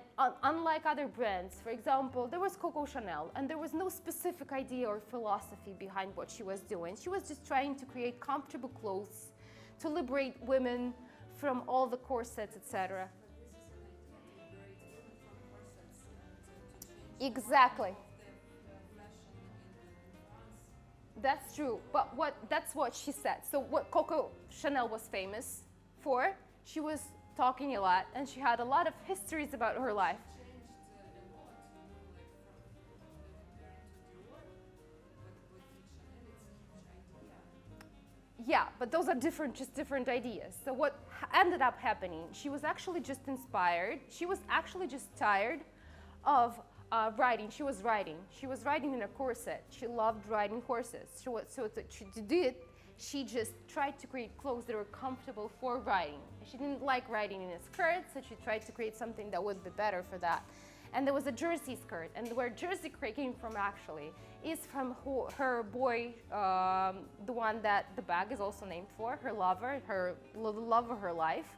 Speaker 1: unlike other brands, for example, there was Coco Chanel, and there was no specific idea or philosophy behind what she was doing. She was just trying to create comfortable clothes, to liberate women from all the corsets, etc. Exactly. That's true, but that's what she said. So what Coco Chanel was famous for, she was talking a lot, and she had a lot of histories about her life. Yeah, but those are just different ideas. So what ended up happening, she was actually just inspired. She was actually just tired of writing. She was writing in a corset. She loved riding horses. So to do it, she just tried to create clothes that were comfortable for riding. She didn't like riding in a skirt, so she tried to create something that would be better for that. And there was a jersey skirt, and where jersey came from actually is from her boy, the one that the bag is also named for, her lover, the love of her life.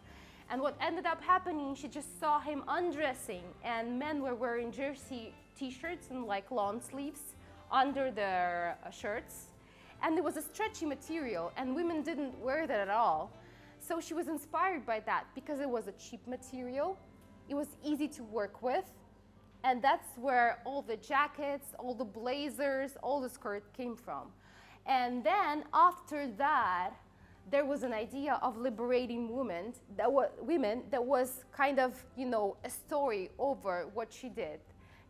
Speaker 1: And what ended up happening, she just saw him undressing, and men were wearing jersey t-shirts and like long sleeves under their shirts. And it was a stretchy material, and women didn't wear that at all. So she was inspired by that because it was a cheap material, it was easy to work with, and that's where all the jackets, all the blazers, all the skirt came from. And then after that, there was an idea of liberating women that was kind of, you know, a story over what she did.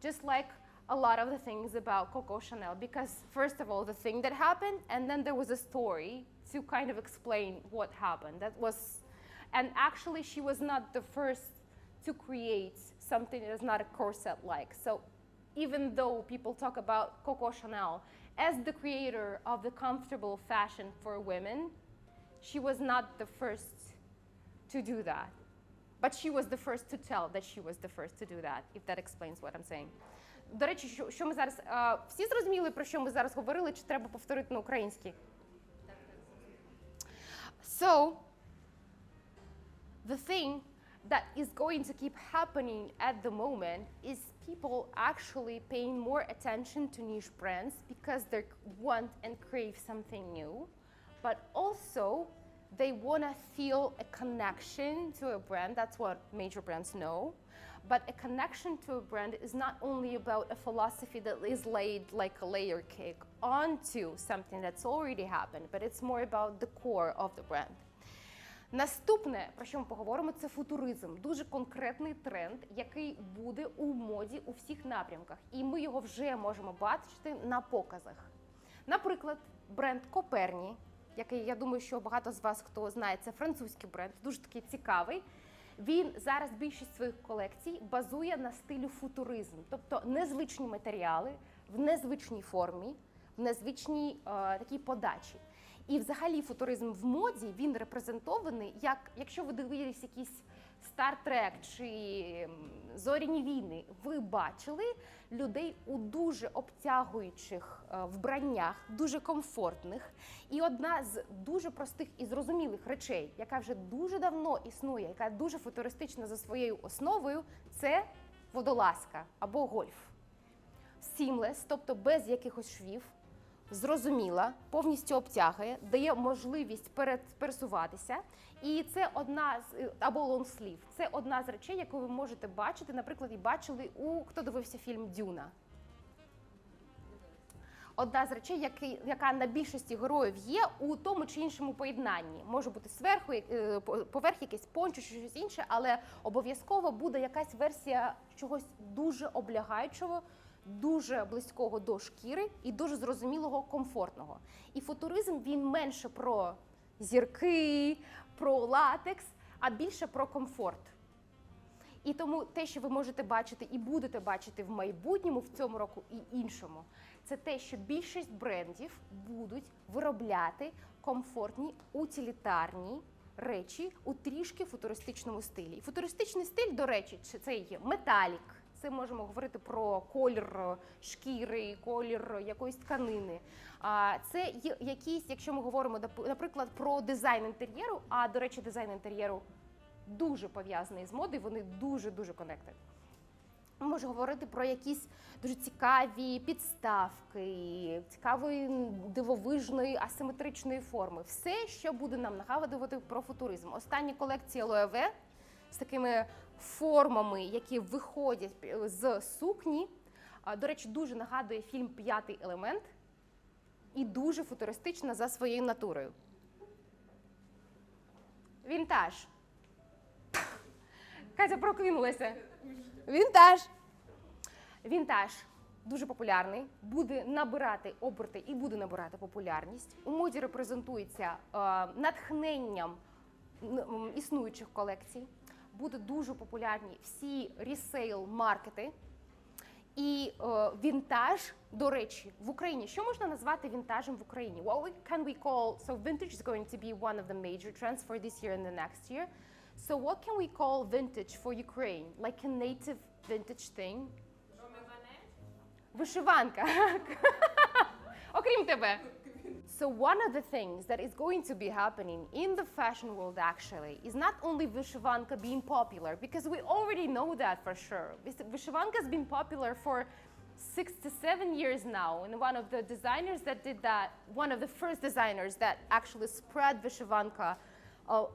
Speaker 1: Just like a lot of the things about Coco Chanel, because first of all, the thing that happened, and then there was a story to kind of explain what happened. And actually she was not the first to create something that is not a corset-like. So even though people talk about Coco Chanel As the creator of the comfortable fashion for women, she was not the first to do that. But she was the first to tell that she was the first to do that, if that explains what I'm saying. До речі, що ми зараз... всі зрозуміли, про що ми зараз говорили, чи треба повторити на українській? So, the thing that is going to keep happening at the moment is people actually paying more attention to niche brands because they want and crave something new, but also they want to feel a connection to a brand. That's what major brands know. But a connection to a brand is not only about a philosophy that is laid like a layer cake onto something that's already happened, but it's more about the core of the brand. Наступне, про що ми поговоримо, це футуризм. Дуже конкретний тренд, який буде у моді у всіх напрямках. І ми його вже можемо бачити на показах. Наприклад, бренд Коперні, який, я думаю, що багато з вас, хто знає, це французький бренд, дуже такий цікавий. Він зараз більшість своїх колекцій базує на стилю футуризм. Тобто незвичні матеріали, в незвичній формі, в незвичній такій подачі. І взагалі футуризм в моді, він репрезентований, як, якщо ви дивились якийсь Star Trek чи Зоряні війни, ви бачили людей у дуже обтягуючих вбраннях, дуже комфортних. І одна з дуже простих і зрозумілих речей, яка вже дуже давно існує, яка дуже футуристична за своєю основою, це водолазка або гольф. Seamless, тобто без якихось швів, зрозуміла, повністю обтягує, дає можливість пересуватися. І це одна з, або long sleeve, це одна з речей, яку ви можете бачити, наприклад, і бачили хто дивився фільм «Дюна». Одна з речей, яка на більшості героїв є у тому чи іншому поєднанні. Може бути зверху, поверх якийсь пончо чи щось інше, але обов'язково буде якась версія чогось дуже облягаючого, дуже близького до шкіри і дуже зрозумілого, комфортного. І футуризм, він менше про зірки, про латекс, а більше про комфорт. І тому те, що ви можете бачити і будете бачити в майбутньому, в цьому року і іншому, це те, що більшість брендів будуть виробляти комфортні, утилітарні речі у трішки футуристичному стилі. І футуристичний стиль, до речі, це є металік. Це можемо говорити про колір шкіри, колір якоїсь тканини. Це якісь, якщо ми говоримо, наприклад, про дизайн інтер'єру, а, до речі, дизайн інтер'єру дуже пов'язаний з модою, вони дуже-дуже connected. Ми можемо говорити про якісь дуже цікаві підставки, цікавої дивовижної асиметричної форми. Все, що буде нам нагадувати про футуризм. Остання колекція Loewe з такими формами, які виходять з сукні. До речі, дуже нагадує фільм «П'ятий елемент» і дуже футуристична за своєю натурою. Вінтаж. Катя прокинулася. Вінтаж. Вінтаж дуже популярний, буде набирати оберти і буде набирати популярність. У моді репрезентується натхненням існуючих колекцій. Будуть дуже популярні всі ресейл-маркети. І вінтаж, до речі, в Україні. Що можна назвати вінтажем в Україні? What can we call, so vintage is going to be one of the major trends for this year and the next year. So what can we call vintage for Ukraine? Like a native vintage thing? Вишиванка. Окрім тебе. So one of the things that is going to be happening in the fashion world actually is not only vyshivanka being popular, because we already know that for sure. Vyshivanka has been popular for 6 to 7 years now, and one of the designers that did that, one of the first designers that actually spread vyshivanka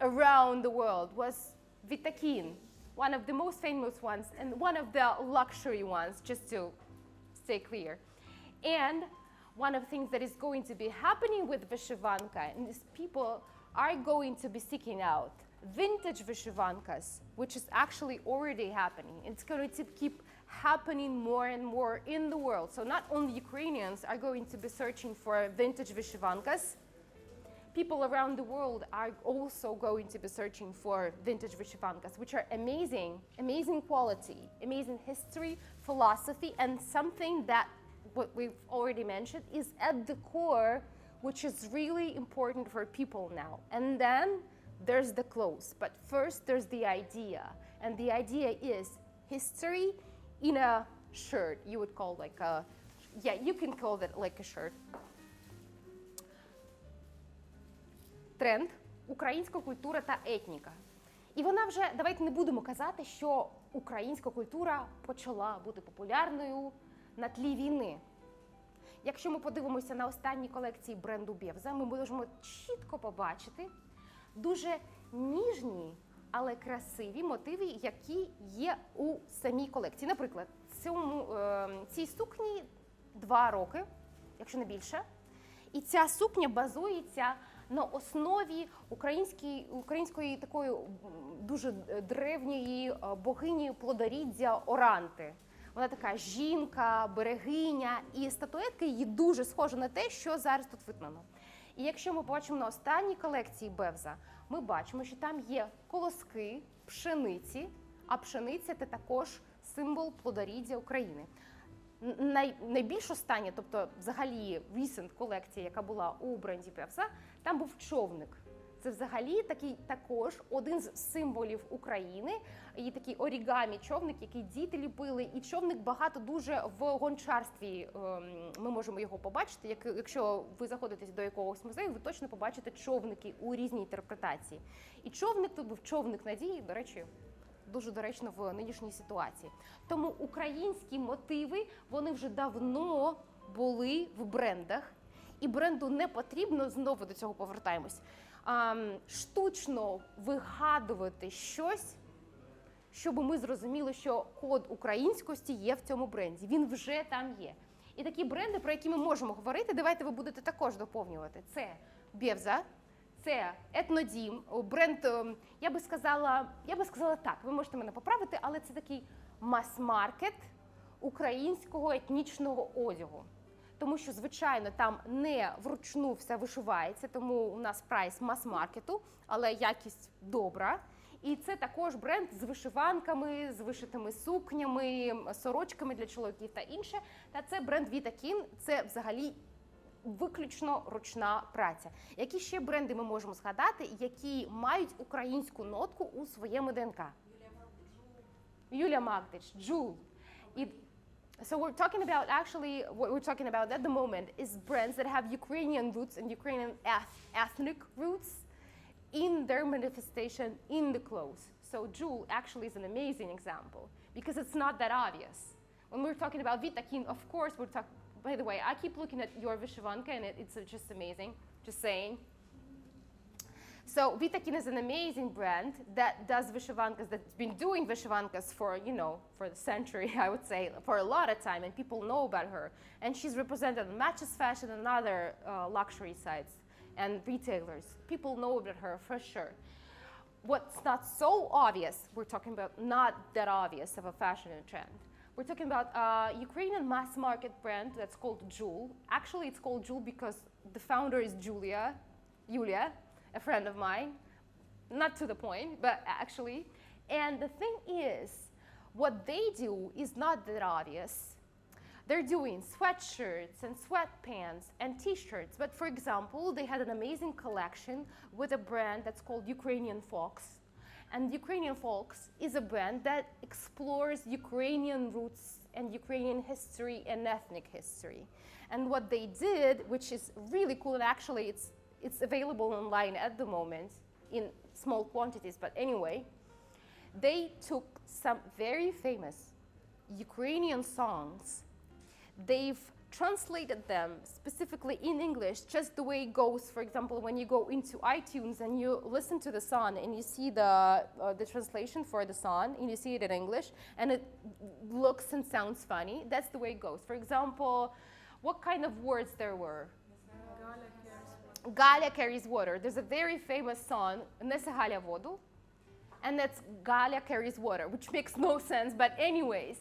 Speaker 1: around the world was Vitakin, one of the most famous ones and one of the luxury ones, just to stay clear. And one of the things that is going to be happening with vyshivanka is people are going to be seeking out vintage vyshivankas, which is actually already happening. It's going to keep happening more and more in the world. So not only Ukrainians are going to be searching for vintage vyshivankas, people around the world are also going to be searching for vintage vyshivankas, which are amazing, amazing quality, amazing history, philosophy, and something that what we've already mentioned, is at the core, which is really important for people now. And then there's the clothes. But first there's the idea. And the idea is history in a shirt. You would call like a, yeah, you can call that like a shirt. Тренд – українська культура та етніка. І вона вже, давайте не будемо казати, що українська культура почала бути популярною на тлі війни. Якщо ми подивимося на останні колекції бренду Бевза, ми можемо чітко побачити дуже ніжні, але красиві мотиви, які є у самій колекції. Наприклад, цій сукні 2 роки, якщо не більше, і ця сукня базується на основі української такої дуже древньої богині плодоріддя Оранти. Вона така жінка, берегиня, і статуетка її дуже схожа на те, що зараз тут виконано. І якщо ми побачимо на останній колекції Бевза, ми бачимо, що там є колоски пшениці, а пшениця – це також символ плодоріддя України. Найбільш остання, тобто взагалі recent колекція, яка була у бренді Бевза, там був човник. Це взагалі також один з символів України. І такий орігамі човник, який діти ліпили. І човник багато дуже в гончарстві, ми можемо його побачити. Якщо ви заходите до якогось музею, ви точно побачите човники у різній інтерпретації. І човник тут був човник надії, до речі, дуже доречно в нинішній ситуації. Тому українські мотиви, вони вже давно були в брендах. І бренду не потрібно, знову до цього повертаємось, штучно вигадувати щось, щоб ми зрозуміли, що код українськості є в цьому бренді. Він вже там є. І такі бренди, про які ми можемо говорити, давайте ви будете також доповнювати. Це Бевза, це Етнодім, бренд, я би сказала так, ви можете мене поправити, але це такий мас-маркет українського етнічного одягу. Тому що, звичайно, там не вручну все вишивається, тому у нас прайс мас-маркету, але якість добра. І це також бренд з вишиванками, з вишитими сукнями, сорочками для чоловіків та інше. Та це бренд Вітакін, це взагалі виключно ручна праця. Які ще бренди ми можемо згадати, які мають українську нотку у своєму ДНК? Юлія Магдич, Джул. So we're talking about, actually, what we're talking about at the moment is brands that have Ukrainian roots and Ukrainian ethnic roots in their manifestation in the clothes. So Jewel actually is an amazing example because it's not that obvious. When we're talking about Vitakin, of course, we're talking, by the way, I keep looking at your Vyshivanka and it's just amazing, just saying. So Vitakin is an amazing brand that does Vyshivankas, that's been doing Vyshivankas for, you know, for the century, I would say, for a lot of time, and people know about her. And she's represented on Matches Fashion and other luxury sites and retailers. People know about her for sure. What's not so obvious, we're talking about not that obvious of a fashion trend. We're talking about a Ukrainian mass market brand that's called Jewel. Actually, it's called Jewel because the founder is Yulia, a friend of mine, not to the point, but actually. And the thing is, what they do is not that obvious. They're doing sweatshirts and sweatpants and t-shirts. But for example, they had an amazing collection with a brand that's called Ukrainian Fox. And Ukrainian Fox is a brand that explores Ukrainian roots and Ukrainian history and ethnic history. And what they did, which is really cool, and actually it's available online at the moment in small quantities, but anyway, they took some very famous Ukrainian songs. They've translated them specifically in English, just the way it goes, for example, when you go into iTunes and you listen to the song and you see the translation for the song and you see it in English and it looks and sounds funny. That's the way it goes. For example, what kind of words there were? Galia carries water. There's a very famous song, Nese Galia vodu, and that's Galia carries water, which makes no sense, but anyways.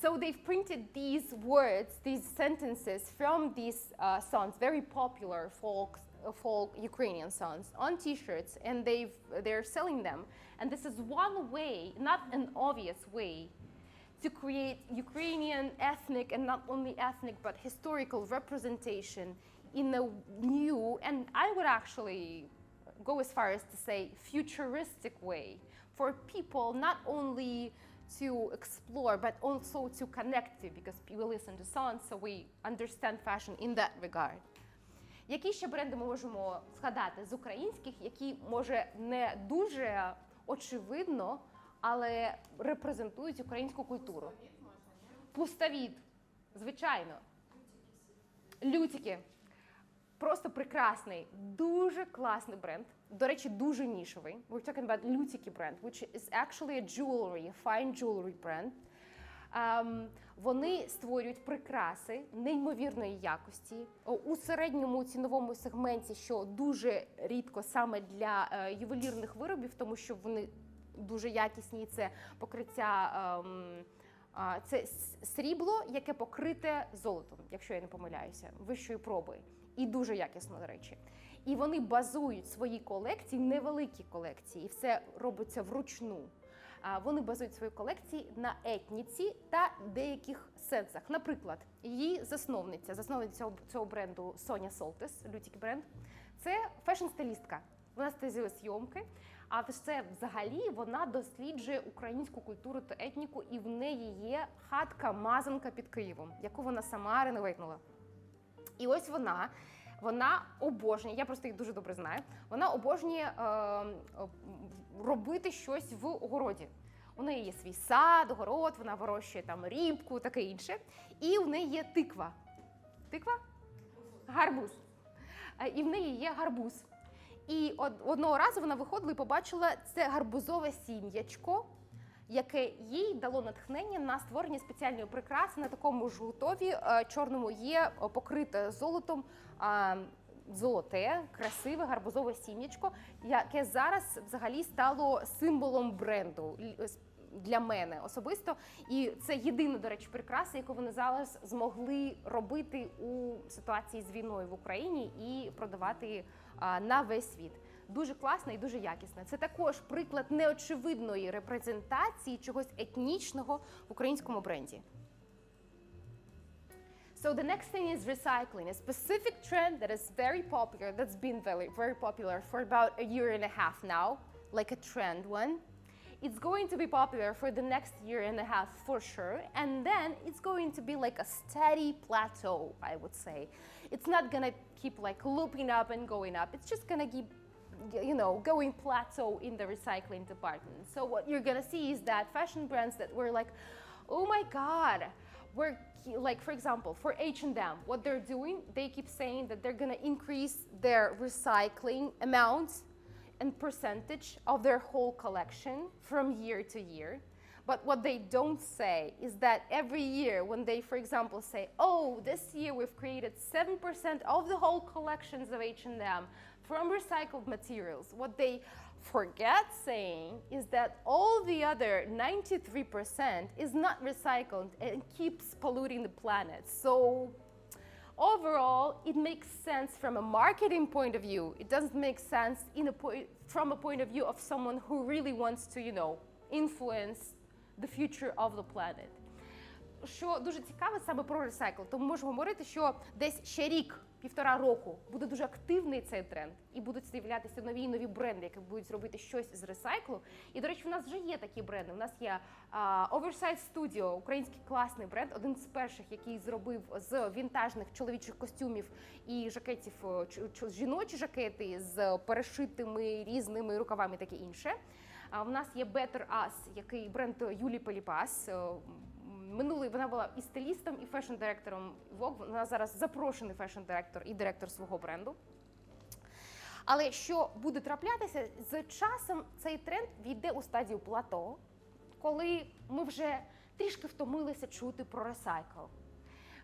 Speaker 1: So they've printed these words, these sentences from these songs, very popular folk Ukrainian songs, on t-shirts, and they're selling them. And this is one way, not an obvious way, to create Ukrainian ethnic, and not only ethnic, but historical representation in a new, and I would actually go as far as to say futuristic way, for people not only to explore, but also to connect to, because we listen to songs, so we understand fashion in that regard. Які ще бренди ми можемо згадати з українських, які, може, не дуже очевидно, але репрезентують українську культуру? Пустовід, звичайно. Лютики. Просто прекрасний, дуже класний бренд. До речі, дуже нішовий. We're talking about Лютики бренд, which is actually a jewelry, a fine jewelry brand. Вони створюють прикраси неймовірної якості у середньому ціновому сегменті, що дуже рідко саме для ювелірних виробів, тому що вони дуже якісні. Це покриття, це срібло, яке покрите золотом, якщо я не помиляюся, вищої проби. І дуже якісно, до речі. І вони базують свої колекції, невеликі колекції, і все робиться вручну. Вони базують свої колекції на етніці та деяких сенсах. Наприклад, її засновниця цього бренду Соня Солтис, Лютики бренд, це фешн-стилістка. Вона стилізує зйомки, а все взагалі вона досліджує українську культуру та етніку, і в неї є хатка-мазанка під Києвом, яку вона сама реновейтнула. І ось вона обожнює, я просто їх дуже добре знаю, вона обожнює робити щось в огороді. У неї є свій сад, огород, вона вирощує там рібку, таке інше. І в неї є тиква. Тиква? Гарбуз. І в неї є гарбуз. І одного разу вона виходила і побачила це гарбузове сім'ячко, яке їй дало натхнення на створення спеціальної прикраси. На такому жгутові чорному є покрите золотом золоте, красиве гарбузове сім'ячко, яке зараз взагалі стало символом бренду для мене особисто. І це єдина, до речі, прикраса, яку вони зараз змогли робити у ситуації з війною в Україні і продавати на весь світ. Дуже класно і дуже якісно. Це також приклад неочевидної репрезентації чогось етнічного в українському бренді. So the next thing is recycling, a specific trend that is very popular, that's been very popular for about a year and a half now, like a trend one. It's going to be popular for the next year and a half for sure, and then it's going to be like a steady plateau, I would say. It's not gonna keep like looping up and going up, it's just gonna keep, you know, going plateau in the recycling department. So what you're gonna see is that fashion brands that were like, oh my God, we're like, for example, for H&M, what they're doing, they keep saying that they're gonna increase their recycling amounts and percentage of their whole collection from year to year. But what they don't say is that every year when they, for example, say, oh, this year we've created 7% of the whole collections of H&M from recycled materials, what they forget saying is that all the other 93% is not recycled and keeps polluting the planet. So overall, it makes sense from a marketing point of view. It doesn't make sense from a point of view of someone who really wants to, you know, influence the future of the planet. Що дуже цікаво саме про ресайкл, тому можемо говорити, що десь ще рік, півтора року буде дуже активний цей тренд, і будуть з'являтися нові і нові бренди, які будуть робити щось з ресайклу. І, до речі, у нас вже є такі бренди. У нас є Oversize Studio, український класний бренд, один з перших, який зробив з вінтажних чоловічих костюмів і жакетів жіночі жакети з перешитими різними рукавами і таке інше. У нас є Better Us, який бренд Юлії Поліпас. Минулий вона була і стилістом, і фешн-директором Vogue. Вона зараз запрошений фешн-директор і директор свого бренду. Але що буде траплятися, з часом цей тренд війде у стадію плато, коли ми вже трішки втомилися чути про ресайкл.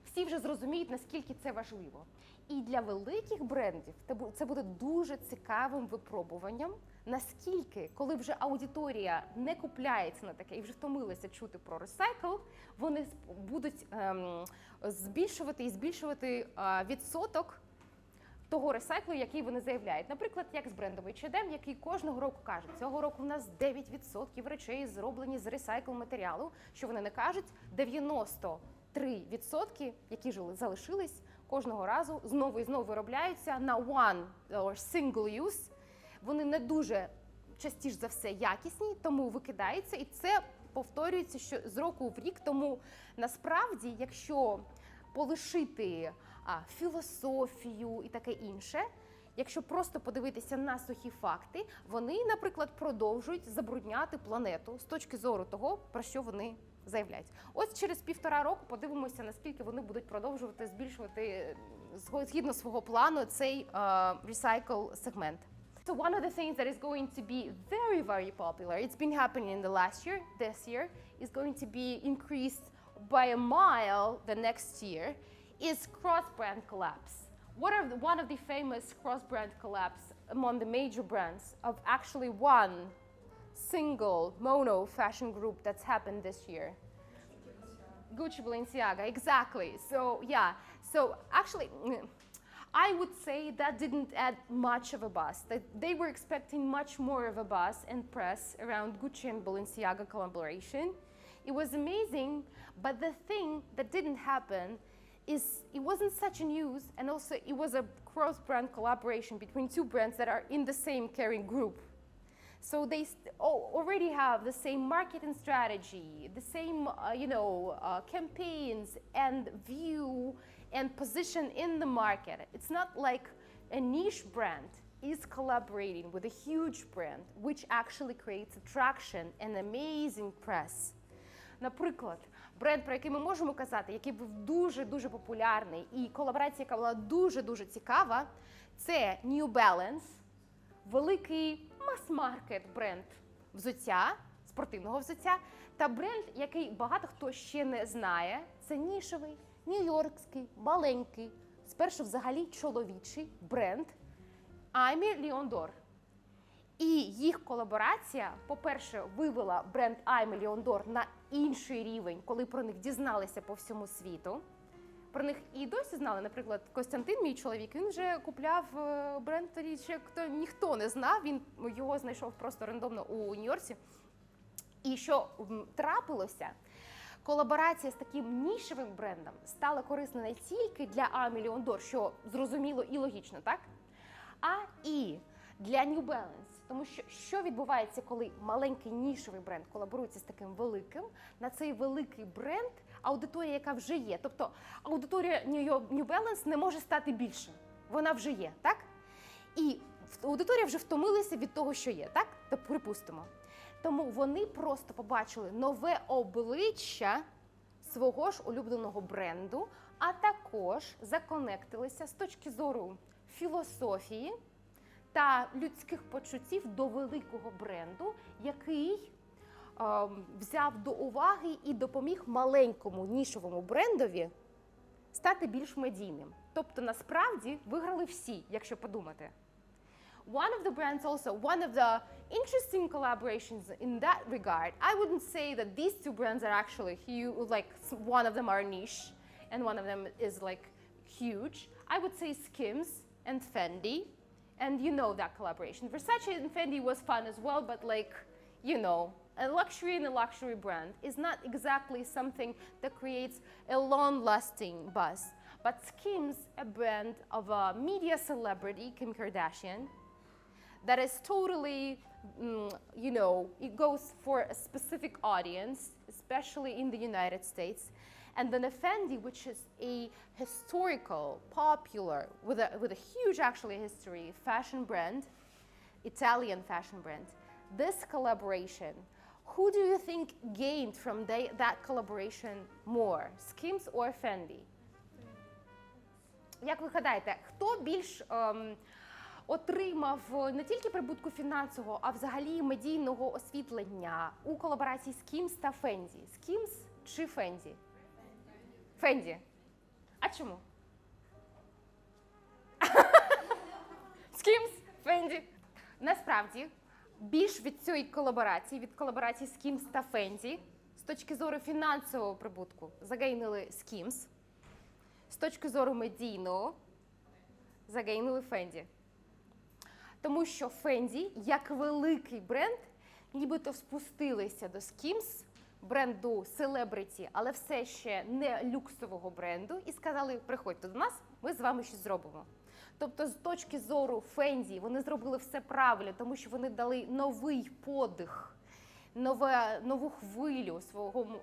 Speaker 1: Всі вже зрозуміють, наскільки це важливо. І для великих брендів це буде дуже цікавим випробуванням, наскільки, коли вже аудиторія не купляється на таке і вже втомилися чути про ресайкл, вони будуть збільшувати відсоток того ресайклу, який вони заявляють. Наприклад, як з брендом H&M, який кожного року каже, цього року в нас 9% речей зроблені з ресайкл матеріалу, що вони не кажуть, 93%, які залишились, кожного разу знову і знову виробляються на one or single use. Вони не дуже частіше за все якісні, тому викидаються, і це повторюється що з року в рік. Тому насправді, якщо полишити філософію і таке інше, якщо просто подивитися на сухі факти, вони, наприклад, продовжують забрудняти планету з точки зору того, про що вони заявляють. Ось через 1,5 року подивимося, наскільки вони будуть продовжувати збільшувати згідно свого плану цей recycle-сегмент. So one of the things that is going to be very, very popular, it's been happening in the last year, this year, is going to be increased by a mile the next year, is cross-brand collabs. One of the famous cross-brand collabs among the major brands of actually one single mono fashion group that's happened this year? Gucci, Balenciaga, exactly. So yeah, so actually I would say that didn't add much of a buzz. They were expecting much more of a buzz and press around Gucci and Balenciaga collaboration. It was amazing, but the thing that didn't happen is it wasn't such a news, and also it was a cross-brand collaboration between two brands that are in the same Kering group. So they already have the same marketing strategy, the same campaigns and view and position in the market. It's not like a niche brand is collaborating with a huge brand, which actually creates attraction and amazing press. Наприклад, бренд, про який ми можемо казати, який був дуже-дуже популярний, і колаборація, яка була дуже-дуже цікава, це New Balance, великий мас-маркет бренд взуття, спортивного взуття, та бренд, який багато хто ще не знає, це нішевий, нью-йоркський, маленький, спершу взагалі чоловічий бренд Aimé Leon Dore. І їх колаборація, по-перше, вивела бренд Aimé Leon Dore на інший рівень, коли про них дізналися по всьому світу. Про них і досі знали, наприклад, Костянтин, мій чоловік, він вже купляв бренд, тоді ще ніхто не знав, він його знайшов просто рандомно у Нью-Йорці. І що трапилося, колаборація з таким нішевим брендом стала корисна не тільки для Aimé Leon Dore, що зрозуміло і логічно, так? А і для New Balance. Тому що відбувається, коли маленький нішевий бренд колаборується з таким великим, на цей великий бренд аудиторія, яка вже є. Тобто аудиторія New Balance не може стати більше. Вона вже є, так? І аудиторія вже втомилася від того, що є, так? То припустимо. Тому вони просто побачили нове обличчя свого ж улюбленого бренду, а також законектилися з точки зору філософії та людських почуттів до великого бренду, який взяв до уваги і допоміг маленькому нішовому брендові стати більш медійним. Тобто, насправді, виграли всі, якщо подумати. One of the brands also, one of the interesting collaborations in that regard, I wouldn't say that these two brands are actually huge, like one of them are niche and one of them is like huge. I would say Skims and Fendi. And you know that collaboration. Versace and Fendi was fun as well, but like, you know, a luxury and a luxury brand is not exactly something that creates a long-lasting buzz. But Skims, a brand of a media celebrity, Kim Kardashian, that is totally, it goes for a specific audience, especially in the United States. And then Fendi, which is a historical, popular, with a huge actually history, fashion brand, Italian fashion brand. This collaboration, who do you think gained from that collaboration more, Skims or Fendi? Як ви гадаєте, хто більш отримав не тільки прибутку фінансового, а взагалі медійного освітлення у колаборації Skims та Fendi? Skims чи Fendi? Fendi. А чому? Skims, Fendi. Насправді, більш від цієї колаборації, від колаборації Skims та Fendi, з точки зору фінансового прибутку, загейнили Skims, з точки зору медійного, загейнили Фенді. Тому що Фенді, як великий бренд, нібито спустилися до Skims, бренду селебриті, але все ще не люксового бренду, і сказали, приходьте до нас, ми з вами щось зробимо. Тобто, з точки зору Фенді, вони зробили все правильно, тому що вони дали новий подих, нову хвилю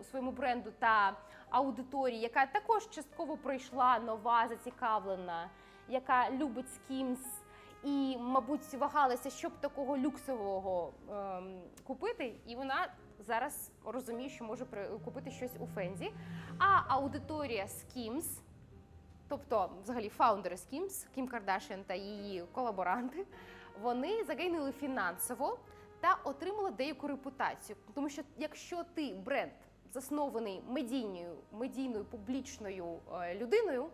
Speaker 1: своєму бренду та аудиторії, яка також частково прийшла, нова, зацікавлена, яка любить Skims і, мабуть, вагалася, щоб такого люксового купити, і вона зараз розуміє, що може купити щось у Фенді. А аудиторія Skims, тобто, взагалі, фаундери Skims, Кім Кардашіан та її колаборанти, вони загейнили фінансово та отримали деяку репутацію. Тому що якщо ти бренд, заснований медійною публічною людиною,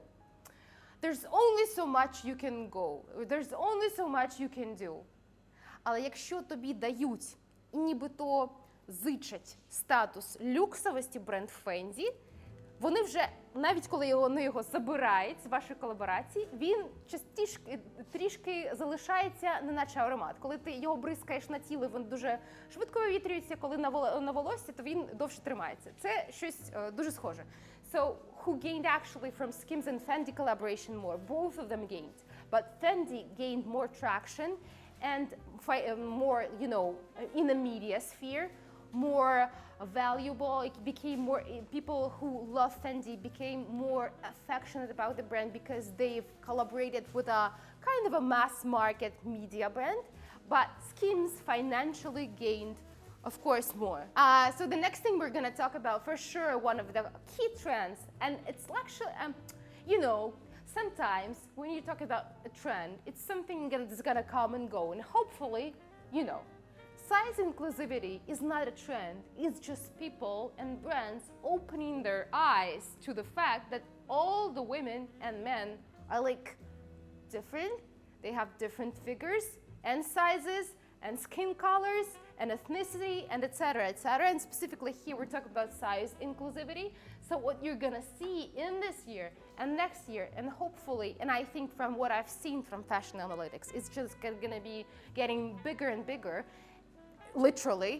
Speaker 1: there's only so much you can go, there's only so much you can do. Але якщо тобі дають і нібито зичать статус люксовості бренд Фенді, вони вже, навіть коли вони його забирають з вашої колаборації, він трішки залишається неначе аромат. Коли ти його бризкаєш на тіло, він дуже швидко вивітрюється, коли на волосся, то він довше тримається. Це щось дуже схоже. So, who gained actually from Skims and Fendi collaboration more? Both of them gained. But Fendi gained more traction and more, in the media sphere, more valuable. It became more, people who love Fendi became more affectionate about the brand because they've collaborated with a kind of a mass market media brand. But Skims financially gained, of course, more. So the next thing we're going to talk about, for sure, one of the key trends, and it's actually, sometimes when you talk about a trend, it's something that's going to come and go, and hopefully, size inclusivity is not a trend, it's just people and brands opening their eyes to the fact that all the women and men are like different, they have different figures and sizes and skin colors and ethnicity and etc. And specifically here we're talking about size inclusivity. So what you're gonna see in this year and next year, and hopefully, and I think from what I've seen from fashion analytics, it's just gonna be getting bigger and bigger. Literally,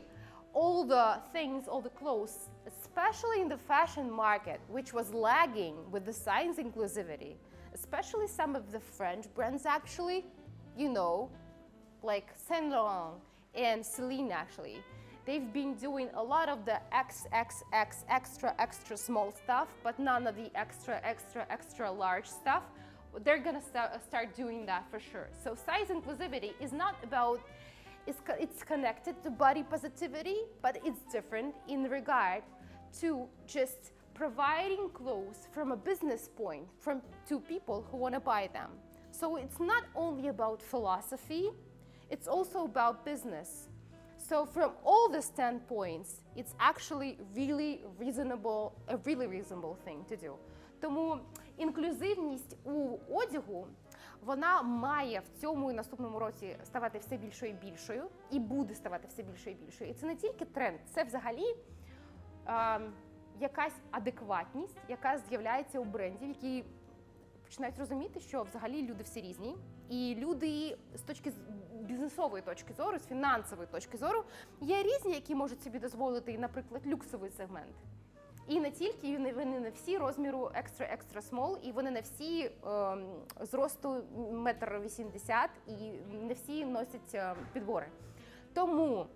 Speaker 1: all the things, all the clothes, especially in the fashion market, which was lagging with the size inclusivity, especially some of the French brands actually, like Saint Laurent and Celine actually, they've been doing a lot of the XXX extra small stuff, but none of the extra large stuff. They're gonna start doing that for sure. So size inclusivity is not about, it's connected to body positivity, but it's different in regard to just providing clothes from a business point to people who want to buy them. So it's not only about philosophy, it's also about business. So from all the standpoints, it's actually a really reasonable thing to do. Тому інклюзивність у одягу, вона має в цьому і наступному році ставати все більшою і більшою, і буде ставати все більшою і більшою. І це не тільки тренд, це взагалі якась адекватність, яка з'являється у брендів, які починають розуміти, що взагалі люди всі різні, і люди з бізнесової точки зору, з фінансової точки зору, є різні, які можуть собі дозволити, наприклад, люксовий сегмент. І не тільки, вони не всі розміру екстра small, і вони не всі зросту 1,80 м, і не всі носять підбори. Тому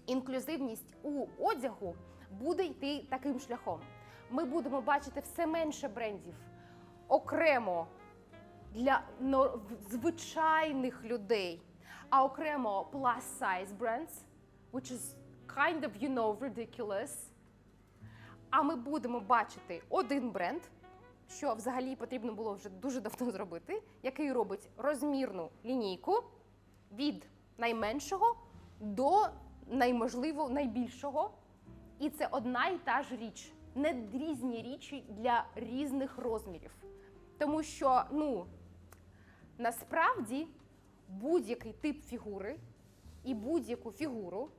Speaker 1: інклюзивність у одягу буде йти таким шляхом. Ми будемо бачити все менше брендів окремо для звичайних людей, а окремо plus-size brands, which is kind of, ridiculous. А ми будемо бачити один бренд, що взагалі потрібно було вже дуже давно зробити, який робить розмірну лінійку від найменшого до, найможливо, найбільшого. І це одна і та ж річ, не різні річі для різних розмірів. Тому що, насправді, будь-який тип фігури і будь-яку фігуру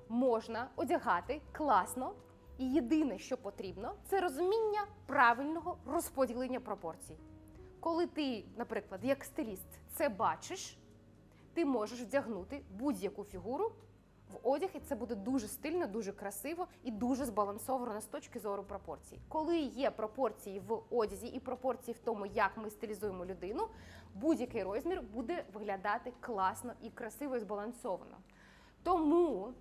Speaker 1: можна одягати класно. І єдине, що потрібно, це розуміння правильного розподілення пропорцій. коли ти, наприклад, як стиліст це бачиш, ти можеш вдягнути будь-яку фігуру в одяг, і це буде дуже стильно, дуже красиво і дуже збалансовано з точки зору пропорцій. Коли є пропорції в одязі і пропорції в тому, як ми стилізуємо людину, будь-який розмір буде виглядати класно і красиво і збалансовано. Тому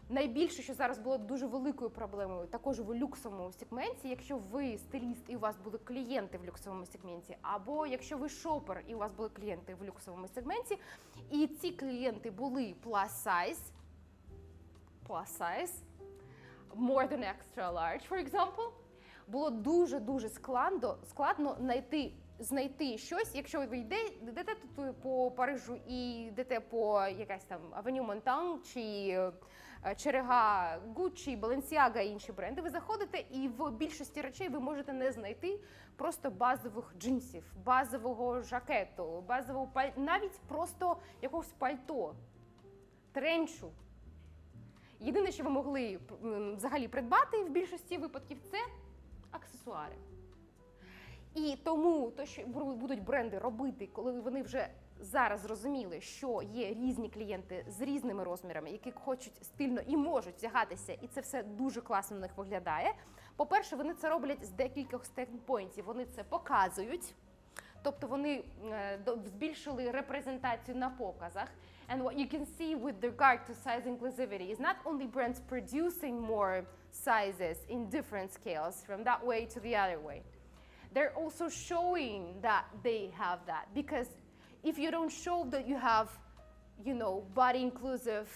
Speaker 1: найбільше, що зараз було дуже великою проблемою, також в люксовому сегменті, якщо ви стиліст і у вас були клієнти в люксовому сегменті, або якщо ви шопер і у вас були клієнти в люксовому сегменті, і ці клієнти були plus size, more than extra large, for example, було дуже-дуже складно знайти щось, якщо ви йдете тут по Парижу і йдете по якась там Авеню Монтан чи черега Гуччі, Баленсіага і інші бренди, ви заходите і в більшості речей ви можете не знайти просто базових джинсів, базового жакету, навіть просто якогось пальто, тренчу. Єдине, що ви могли взагалі придбати в більшості випадків, це аксесуари. І тому те, що будуть бренди робити, коли вони вже зараз зрозуміли, що є різні клієнти з різними розмірами, які хочуть стильно і можуть вдягатися, і це все дуже класно на них виглядає. По-перше, вони це роблять з декількох стендпойнтів. Вони це показують, тобто вони збільшили репрезентацію на показах. And what you can see with regard to size inclusivity is not only brands producing more sizes in different scales from that way to the other way. They're also showing that they have that, because if you don't show that you have, you know, body inclusive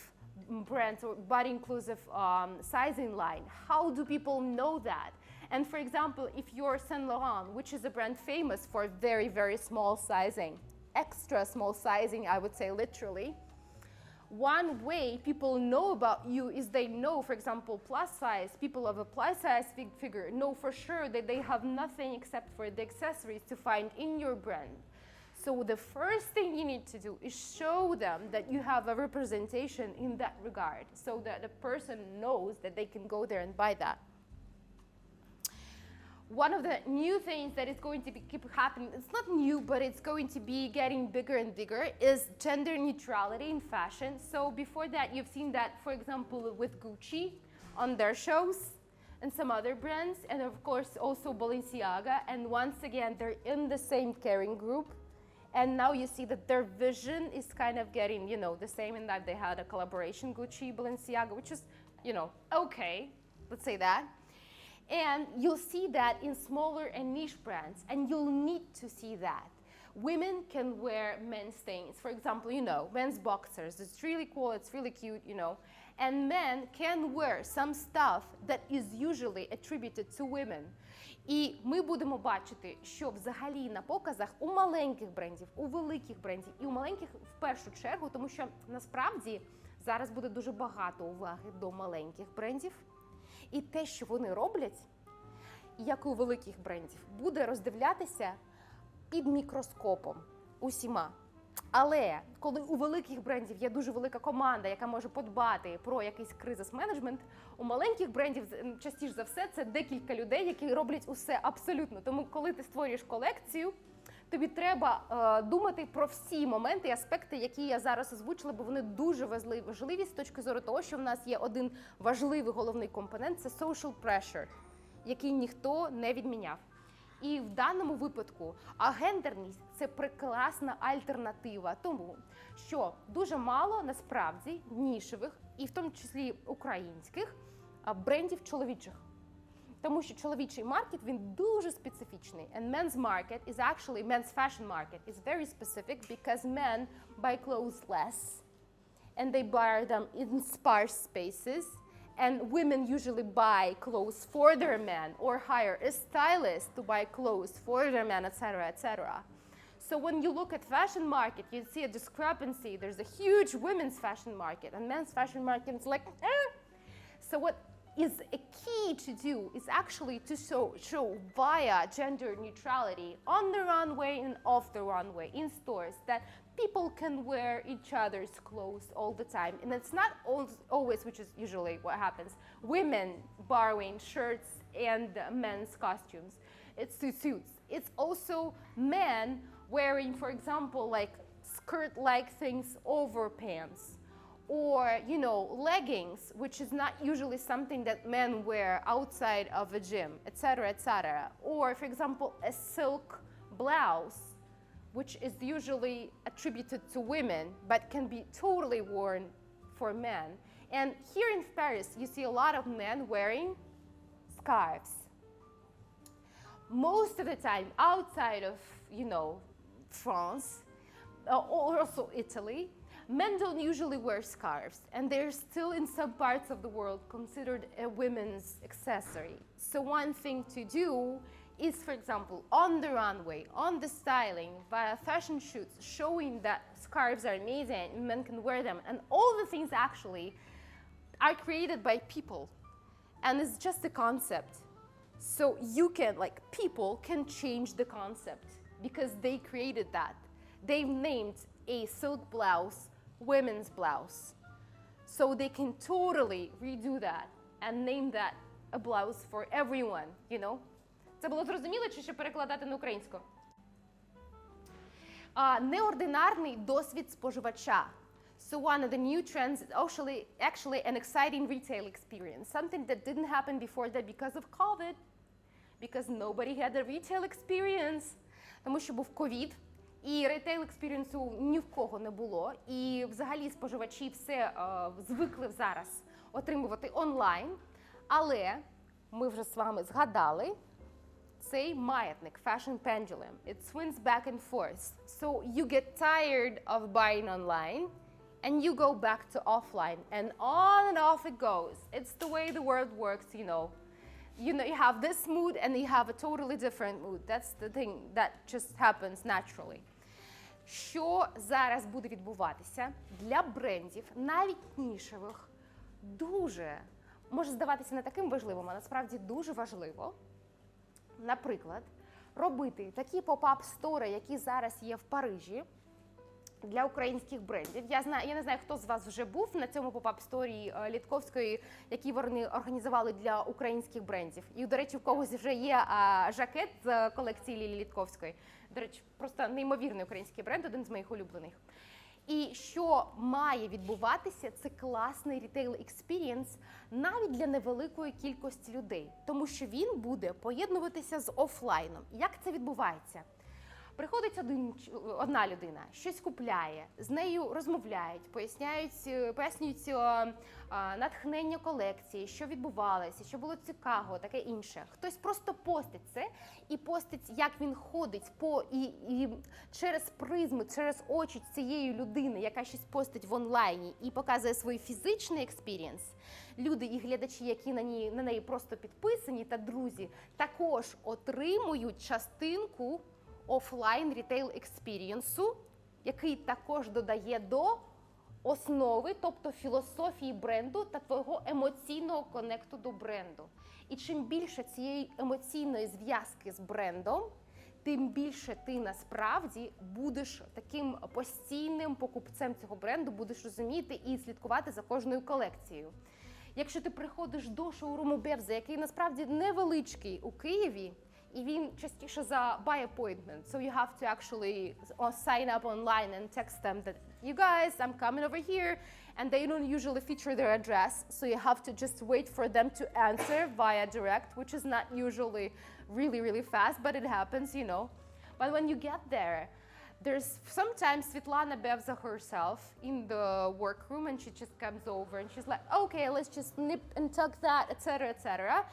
Speaker 1: brands or body inclusive sizing line, how do people know that? And for example, if you're Saint Laurent, which is a brand famous for very, very small sizing, extra small sizing, I would say literally, one way people know about you is they know, for example, plus size, people of a plus size figure know for sure that they have nothing except for the accessories to find in your brand. So the first thing you need to do is show them that you have a representation in that regard, so that the person knows that they can go there and buy that. One of the new things that is going to keep happening, it's not new, but it's going to be getting bigger and bigger, is gender neutrality in fashion. So before that, you've seen that, for example, with Gucci on their shows and some other brands, and of course also Balenciaga. And once again, they're in the same caring group. And now you see that their vision is kind of getting, you know, the same in that they had a collaboration, Gucci, Balenciaga, which is, you know, okay, let's say that. And you'll see that in smaller and niche brands, and you'll need to see that. Women can wear men's things. For example, you know, men's boxers. It's really cool, it's really cute, you know. And men can wear some stuff that is usually attributed to women. І ми будемо бачити, що взагалі на показах у маленьких брендів, у великих брендів і у маленьких в першу чергу, тому що насправді зараз буде дуже багато уваги до маленьких брендів. І те, що вони роблять, як у великих брендів, буде роздивлятися під мікроскопом усіма. Але коли у великих брендів є дуже велика команда, яка може подбати про якийсь кризис-менеджмент, у маленьких брендів частіше за все це декілька людей, які роблять усе абсолютно. Тому коли ти створюєш колекцію, тобі треба думати про всі моменти і аспекти, які я зараз озвучила, бо вони дуже важливі з точки зору того, що в нас є один важливий головний компонент – це social pressure, який ніхто не відміняв. І в даному випадку агендерність – це прекрасна альтернатива тому, що дуже мало насправді нішевих, і в тому числі українських, брендів чоловічих. Тому що чоловічий маркет, він дуже специфічний. And men's market is actually, men's fashion market is very specific because men buy clothes less and they buy them in sparse spaces. And women usually buy clothes for their men or hire a stylist to buy clothes for their men, etc., etc. So when you look at fashion market, you see a discrepancy. There's a huge women's fashion market and men's fashion market is like, eh. So what is a key to do is actually to show via gender neutrality on the runway and off the runway in stores that people can wear each other's clothes all the time. And it's not always, which is usually what happens, women borrowing shirts and men's costumes. it's suits. It's also men wearing, for example, like skirt-like things over pants. Or, you know, leggings, which is not usually something that men wear outside of a gym, etc., etc. Or, for example, a silk blouse, which is usually attributed to women, but can be totally worn for men. And here in Paris, you see a lot of men wearing scarves. Most of the time, outside of, you know, France, or also Italy, men don't usually wear scarves, and they're still in some parts of the world considered a women's accessory. So one thing to do is, for example, on the runway, on the styling, via fashion shoots, showing that scarves are amazing and men can wear them, and all the things actually are created by people, and it's just a concept. So you can, like, people can change the concept because they created that. They've named a silk blouse women's blouse. So they can totally redo that and name that a blouse for everyone, you know? Це було зрозуміло, чи ще перекладати на українську? Неординарний досвід споживача. So one of the new trends is actually an exciting retail experience, something that didn't happen before that because of COVID, because nobody had a retail experience. Тому що був ковід, і ритейл-експірієнсу ні в кого не було. І взагалі споживачі все звикли зараз отримувати онлайн. Але ми вже з вами згадали цей маятник, fashion pendulum. It swings back and forth. So you get tired of buying online and you go back to offline. And on and off it goes. It's the way the world works, you know. You know, you have this mood and you have a totally different mood. That's the thing that just happens naturally. Що зараз буде відбуватися для брендів, навіть нішевих, дуже, може здаватися не таким важливим, а насправді дуже важливо, наприклад, робити такі поп-ап-стори, які зараз є в Парижі, для українських брендів. Я не знаю, хто з вас вже був на цьому поп-ап-сторі Літковської, який вони організували для українських брендів. І, до речі, в когось вже є жакет з колекції Лілі Літковської. До речі, просто неймовірний український бренд, один з моїх улюблених. І що має відбуватися, це класний рітейл-експірієнс навіть для невеликої кількості людей. Тому що він буде поєднуватися з офлайном. Як це відбувається? Приходить одна людина, щось купляє, з нею розмовляють, пояснюють натхнення колекції, що відбувалося, що було цікаво, таке інше. Хтось просто постить це і постить, як він ходить і через призму, через очі цієї людини, яка щось постить в онлайні і показує свій фізичний експірієнс. Люди і глядачі, які на неї просто підписані, та друзі, також отримують частинку офлайн рітейл експірієнсу, який також додає до основи, тобто філософії бренду та твого емоційного конекту до бренду. І чим більше цієї емоційної зв'язки з брендом, тим більше ти насправді будеш таким постійним покупцем цього бренду, будеш розуміти і слідкувати за кожною колекцією. Якщо ти приходиш до шоуруму Бевза, який насправді невеличкий у Києві, і він частіше за by appointment. So you have to actually sign up online and text them that, you guys, I'm coming over here. And they don't usually feature their address. So you have to just wait for them to answer via direct, which is not usually really, really fast, but it happens, you know. But when you get there, there's sometimes Svetlana Bevza herself in the workroom, and she just comes over and she's like, okay, let's just nip and tuck that, etc., etc.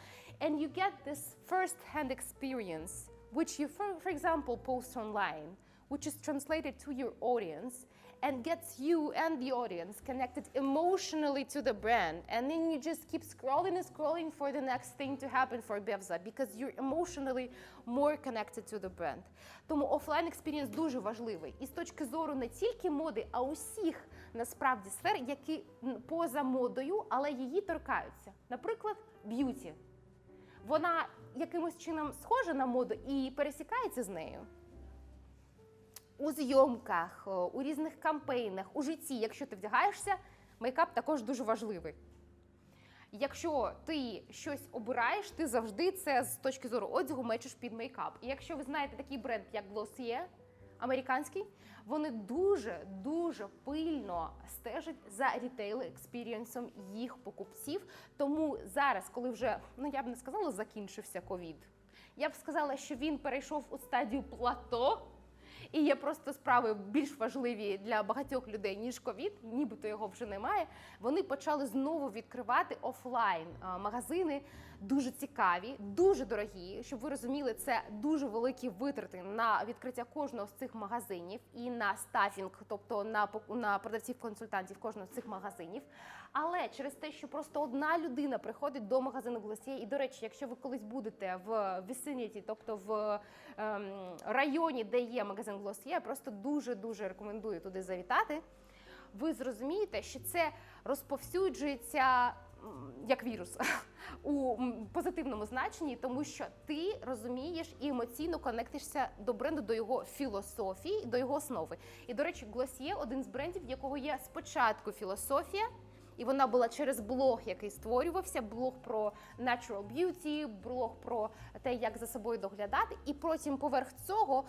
Speaker 1: And you get this first-hand experience, which you, for example, post online, which is translated to your audience and gets you and the audience connected emotionally to the brand. And then you just keep scrolling and scrolling for the next thing to happen for Bevza because you're emotionally more connected to the brand. Тому офлайн експірієнс дуже важливий. І з точки зору не тільки моди, а усіх, насправді, сфер, які поза модою, але її торкаються. Наприклад, б'юті. Вона якимось чином схожа на моду і пересікається з нею. У зйомках, у різних кампейнах, у житті, якщо ти вдягаєшся, мейкап також дуже важливий. Якщо ти щось обираєш, ти завжди це з точки зору одягу мечиш під мейкап. І якщо ви знаєте такий бренд, як Glossier, американський, вони дуже пильно стежать за рітейл-експірієнсом їх покупців. Тому зараз, коли вже, я б не сказала, закінчився ковід, я б сказала, що він перейшов у стадію плато, і є просто справи більш важливі для багатьох людей, ніж ковід, нібито його вже немає. Вони почали знову відкривати офлайн магазини, дуже цікаві, дуже дорогі. Щоб ви розуміли, це дуже великі витрати на відкриття кожного з цих магазинів і на стафінг, тобто на продавців-консультантів кожного з цих магазинів. Але через те, що просто одна людина приходить до магазину Glossier, і, до речі, якщо ви колись будете в vicinity, тобто в районі, де є магазин Glossier, я просто дуже рекомендую туди завітати, ви зрозумієте, що це розповсюджується як вірус у позитивному значенні, тому що ти розумієш і емоційно конектишся до бренду, до його філософії, до його основи. І, до речі, Glossier – один з брендів, в якого є спочатку філософія, і вона була через блог, який створювався, блог про natural beauty, блог про те, як за собою доглядати. І потім поверх цього,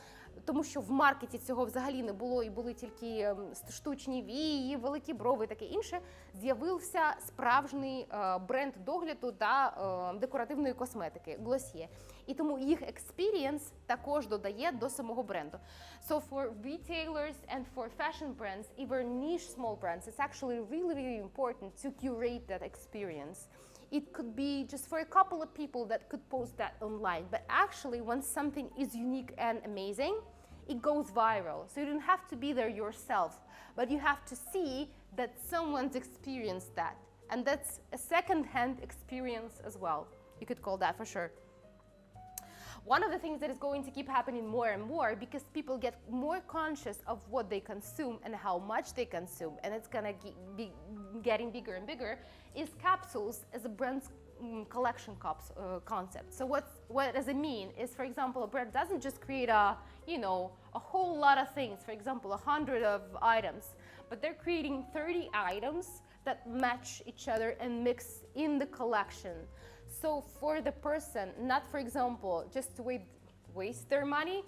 Speaker 1: тому що в маркеті цього взагалі не було, і були тільки штучні вії, великі брови і таке інше, з'явився справжній бренд догляду та декоративної косметики – Glossier. І тому їх experience також додає до самого бренду. So for retailers and for fashion brands, even niche small brands, it's actually really important to curate that experience. It could be just for a couple of people that could post that online, but actually when something is unique and amazing, it goes viral. So you don't have to be there yourself, but you have to see that someone's experienced that. And that's a second-hand experience as well. You could call that for sure. One of the things that is going to keep happening more and more, because people get more conscious of what they consume and how much they consume, and it's gonna be getting bigger and bigger, is capsules as a brand's collection concept. So what does it mean? Is, for example, a brand doesn't just create a whole lot of things, for example, 100 of items, but they're creating 30 items that match each other and mix in the collection. So for the person, not, for example, just to waste their money,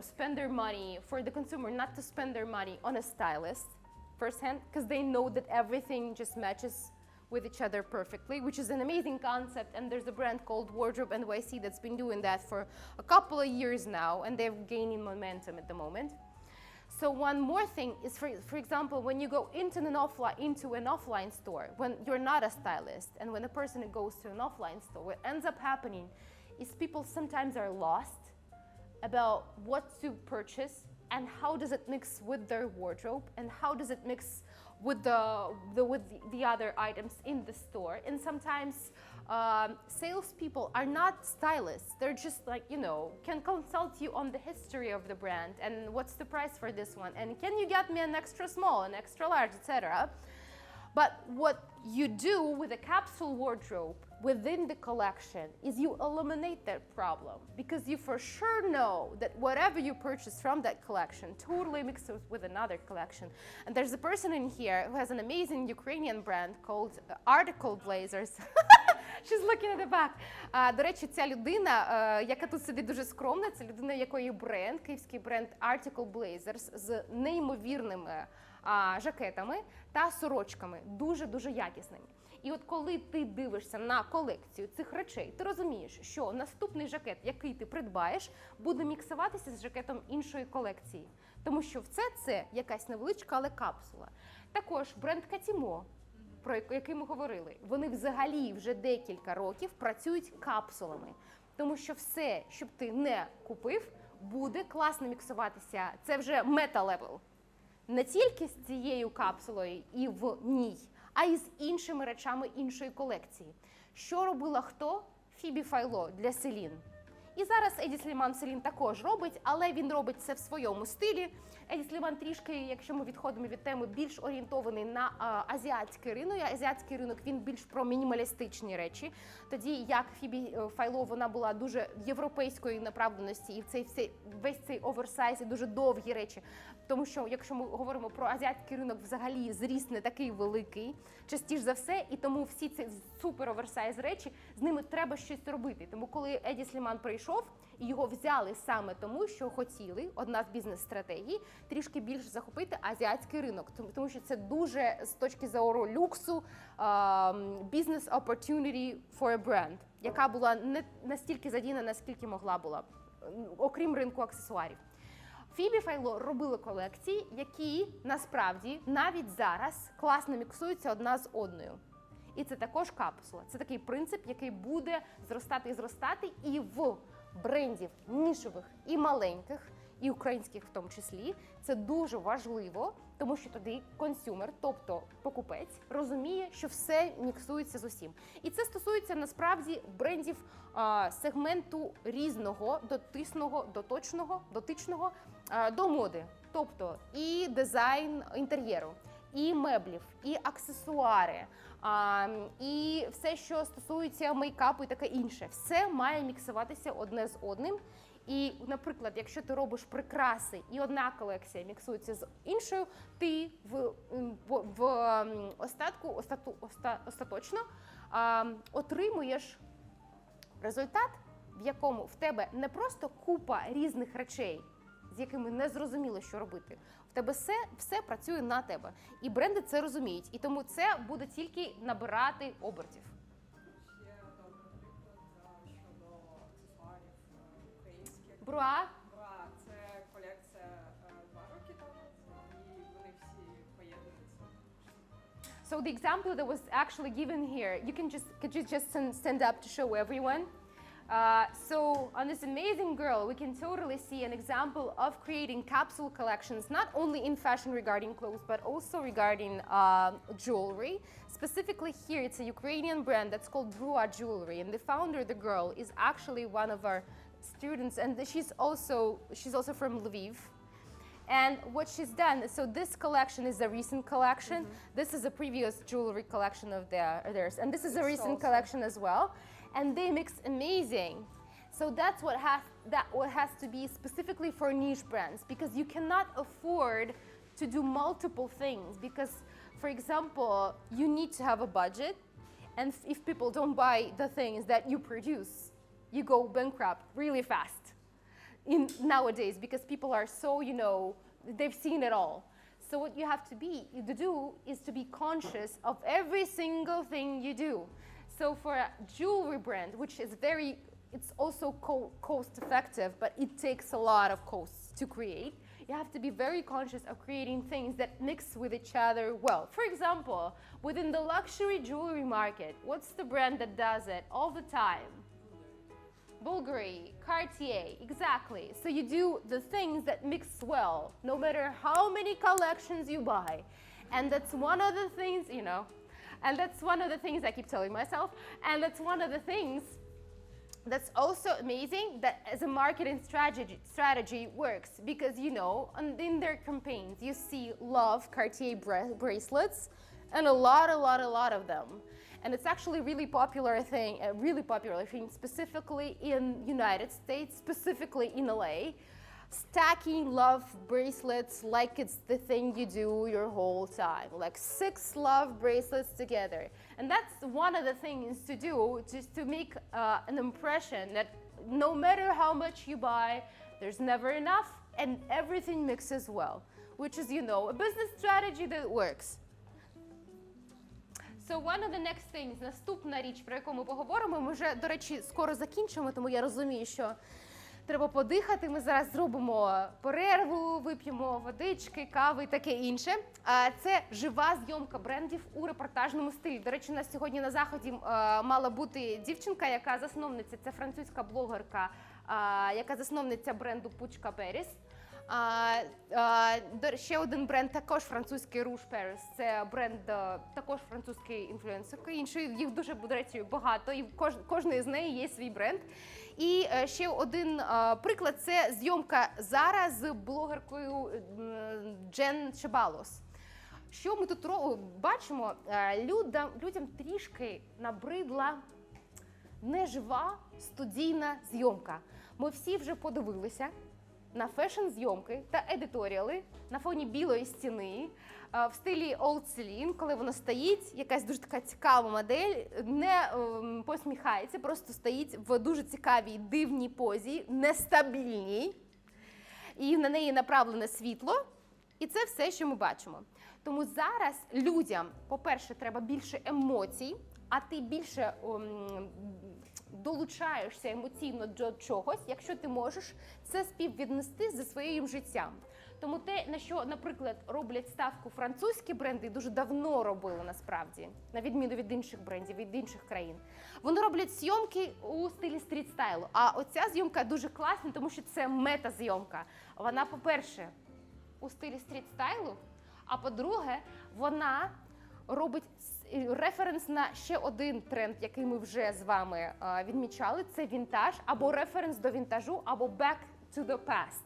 Speaker 1: spend their money, for the consumer not to spend their money on a stylist firsthand, because they know that everything just matches with each other perfectly, which is an amazing concept. And there's a brand called Wardrobe NYC that's been doing that for a couple of years now, and they're gaining momentum at the moment. So one more thing is, for example, when you go into an offline store, when you're not a stylist, and when a person goes to an offline store, what ends up happening is people sometimes are lost about what to purchase and how does it mix with their wardrobe and how does it mix with the other items in the store. And sometimes salespeople are not stylists. They're just can consult you on the history of the brand and what's the price for this one, and can you get me an extra small, an extra large, etc. But what you do with a capsule wardrobe within the collection is you eliminate that problem, because you for sure know that whatever you purchase from that collection totally mixes with another collection. And there's a person in here who has an amazing Ukrainian brand called Article Blazers. She's looking at the back. До речі, ця людина, яка тут сидить дуже скромна, це людина, якої бренд, київський бренд Article Blazers з неймовірними жакетами та сорочками, дуже якісними. І от коли ти дивишся на колекцію цих речей, ти розумієш, що наступний жакет, який ти придбаєш, буде міксуватися з жакетом іншої колекції. Тому що це якась невеличка, але капсула. Також бренд Катімо, про який ми говорили, вони взагалі вже декілька років працюють капсулами. Тому що все, що б ти не купив, буде класно міксуватися. Це вже мета-левел. Не тільки з цією капсулою і в ній, а й з іншими речами іншої колекції. Що робила хто? Фібі Файло для Селін. І зараз Еді Сліман Селін також робить, але він робить це в своєму стилі. Еді Сліман трішки, якщо ми відходимо від теми, більш орієнтований на азіатський ринок. Азіатський ринок, він більш про мінімалістичні речі. Тоді як Фібі Файло, вона була дуже європейської направленості, і весь цей оверсайз і дуже довгі речі. Тому що, якщо ми говоримо про азіатський ринок, взагалі зріст не такий великий, частіше за все, і тому всі ці супер-оверсайз речі, з ними треба щось робити. Тому коли Еді Сліман прийшов, і його взяли саме тому, що хотіли, одна з бізнес-стратегій, трішки більше захопити азіатський ринок. Тому що це дуже, з точки зору люксу, business opportunity for a brand, яка була не настільки задіяна, наскільки могла була, окрім ринку аксесуарів. Фібі Файло робила колекції, які насправді навіть зараз класно міксуються одна з одною. І це також капсула. Це такий принцип, який буде зростати і зростати і в брендів нішових і маленьких, і українських в тому числі. Це дуже важливо, тому що тоді консюмер, тобто покупець, розуміє, що все міксується з усім. І це стосується насправді брендів сегменту різного, дотичного до моди. Тобто і дизайн інтер'єру, і меблів, і аксесуари, і все, що стосується мейкапу і таке інше. Все має міксуватися одне з одним. І, наприклад, якщо ти робиш прикраси і одна колекція міксується з іншою, ти остаточно отримуєш результат, в якому в тебе не просто купа різних речей, з якими не зрозуміло, що робити. В тебе все працює на тебе. І бренди це розуміють. І тому це буде тільки набирати обертів.
Speaker 2: Ще добрий приклад щодо аксесуарів українських.
Speaker 1: Бруа.
Speaker 2: Бруа – це колекція 2 роки тому, і вони всі поєднуються.
Speaker 1: So the example that was actually given here, could you just stand up to show everyone? So on this amazing girl, we can totally see an example of creating capsule collections, not only in fashion regarding clothes, but also regarding jewelry. Specifically here, it's a Ukrainian brand that's called Brua Jewelry, and the founder, the girl, is actually one of our students, and she's also from Lviv. And what she's done, so this collection is a recent collection. This is a previous jewelry collection of theirs, and this is a recent collection as well. And they mix amazing. So that's what has to be specifically for niche brands, because you cannot afford to do multiple things, because, for example, you need to have a budget, and if people don't buy the things that you produce, you go bankrupt really fast nowadays, because people are so, they've seen it all. So what you have to do is to be conscious of every single thing you do. So for a jewelry brand, which is it's also cost effective, but it takes a lot of costs to create, you have to be very conscious of creating things that mix with each other well. For example, within the luxury jewelry market, what's the brand that does it all the time? Bulgari, Cartier, exactly. So you do the things that mix well, no matter how many collections you buy. And that's one of the things, and that's one of the things I keep telling myself, and that's one of the things that's also amazing that as a marketing strategy works, because in their campaigns you see Love Cartier bracelets and a lot of them. And it's actually a really popular thing, specifically in United States, specifically in LA. Stacking Love bracelets like it's the thing you do your whole time, like 6 Love bracelets together. And that's one of the things to do, just to make an impression that no matter how much you buy, there's never enough and everything mixes well, which is, a business strategy that works. So one of the next things, наступна річ, про яку ми поговоримо, ми вже, до речі, скоро закінчимо, тому я розумію, що треба подихати. Ми зараз зробимо перерву, вип'ємо водички, кави і таке інше. Це жива зйомка брендів у репортажному стилі. До речі, у нас сьогодні на заході мала бути дівчинка, яка засновниця, це французька блогерка, яка засновниця бренду Пучка Беріс. Ще один бренд, також французький Rouge Paris. Це бренд також французької інфлюенсерки. Іншої їх дуже, до речі, багато, і кожної з неї є свій бренд. І ще один приклад – це зйомка зараз з блогеркою Джен Чебалос. Що ми тут бачимо? Людям трішки набридла нежива студійна зйомка. Ми всі вже подивилися на фешн-зйомки та едиторіали на фоні білої стіни в стилі Old Celine, коли воно стоїть, якась дуже така цікава модель, не посміхається, просто стоїть в дуже цікавій, дивній позі, нестабільній, і на неї направлене світло, і це все, що ми бачимо. Тому зараз людям, по-перше, треба більше емоцій, а ти більше долучаєшся емоційно до чогось, якщо ти можеш це співвіднести зі своїм життям. Тому те, на що, наприклад, роблять ставку французькі бренди, дуже давно робили насправді, на відміну від інших брендів, від інших країн. Вони роблять зйомки у стилі стріт-стайлу. А оця зйомка дуже класна, тому що це мета-зйомка. Вона, по-перше, у стилі стріт-стайлу, а по-друге, вона робить референс на ще один тренд, який ми вже з вами відмічали. Це вінтаж, або референс до вінтажу, або back to the past.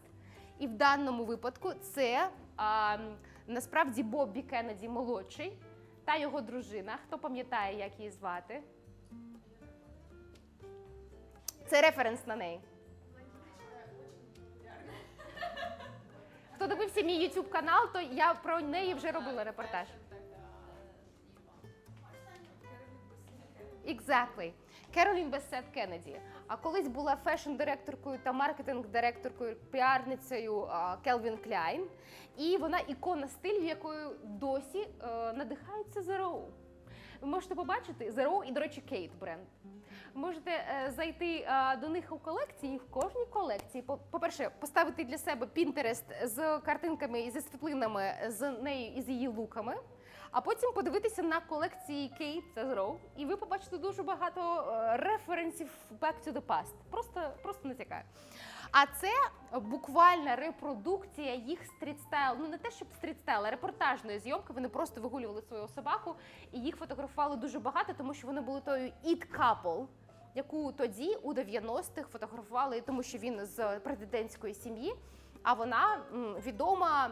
Speaker 1: І в даному випадку це насправді Боббі Кеннеді молодший та його дружина. Хто пам'ятає, як її звати? Це референс на неї. Хто дивився мій YouTube канал, то я про неї вже робила репортаж. Exactly. Керолін Бессет Кеннеді. А колись була фешн-директоркою та маркетинг-директоркою, піарницею Calvin Klein. І вона ікона стилю, якою досі надихається ЗРО. Ви можете побачити ЗРО і, до речі, Кейт бренд. Можете зайти до них у колекції, в кожній колекції. По-перше, поставити для себе Pinterest з картинками і зі світлинами з нею і з її луками. А потім подивитися на колекції Кейт та ЗРО, і ви побачите дуже багато референсів back to the past. Просто натякаю. А це буквальна репродукція їх стріт-стайл, ну не те, щоб стріт-стайл, а репортажної зйомки. Вони просто вигулювали свою собаку, і їх фотографували дуже багато, тому що вони були тою it couple, яку тоді, у 90-х, фотографували, тому що він з президентської сім'ї, а вона відома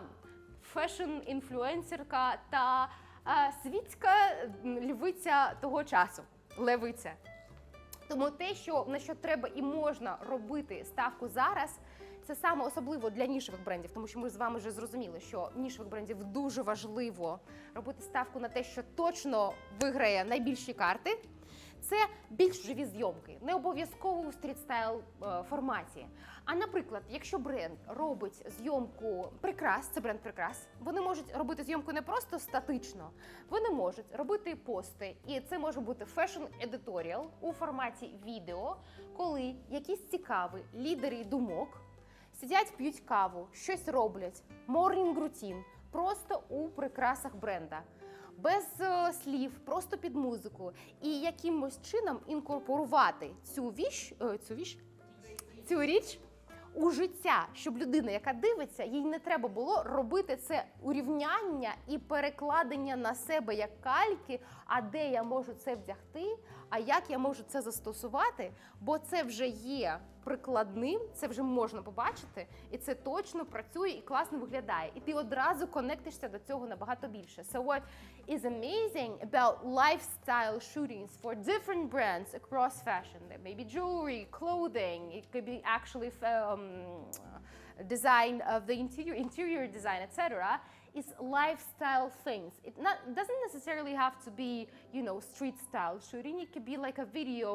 Speaker 1: фешн-інфлюенсерка та світська львиця того часу, левиця. Тому те, на що треба і можна робити ставку зараз, це саме особливо для нішевих брендів, тому що ми з вами вже зрозуміли, що нішевих брендів дуже важливо робити ставку на те, що точно виграє найбільші карти. Це більш живі зйомки, не обов'язково у стріт-стайл форматі. А, наприклад, якщо бренд робить зйомку прикрас, це бренд прикрас, вони можуть робити зйомку не просто статично, вони можуть робити пости, і це може бути фешн-едиторіал у форматі відео, коли якісь цікаві лідери думок сидять, п'ють каву, щось роблять, morning routine, просто у прикрасах бренда. Без слів, просто під музику. І якимось чином інкорпорувати цю річ у життя, щоб людина, яка дивиться, їй не треба було робити це урівняння і перекладення на себе як кальки, а де я можу це вдягти, а як я можу це застосувати, бо це вже є прикладним, це вже можна побачити, і це точно працює і класно виглядає. І ти одразу конектишся до цього набагато більше. So what is amazing about lifestyle shootings for different brands across fashion, there may be jewelry, clothing, it could be actually design of the interior design, etc., is lifestyle things. It doesn't necessarily have to be, street style shooting. It could be like a video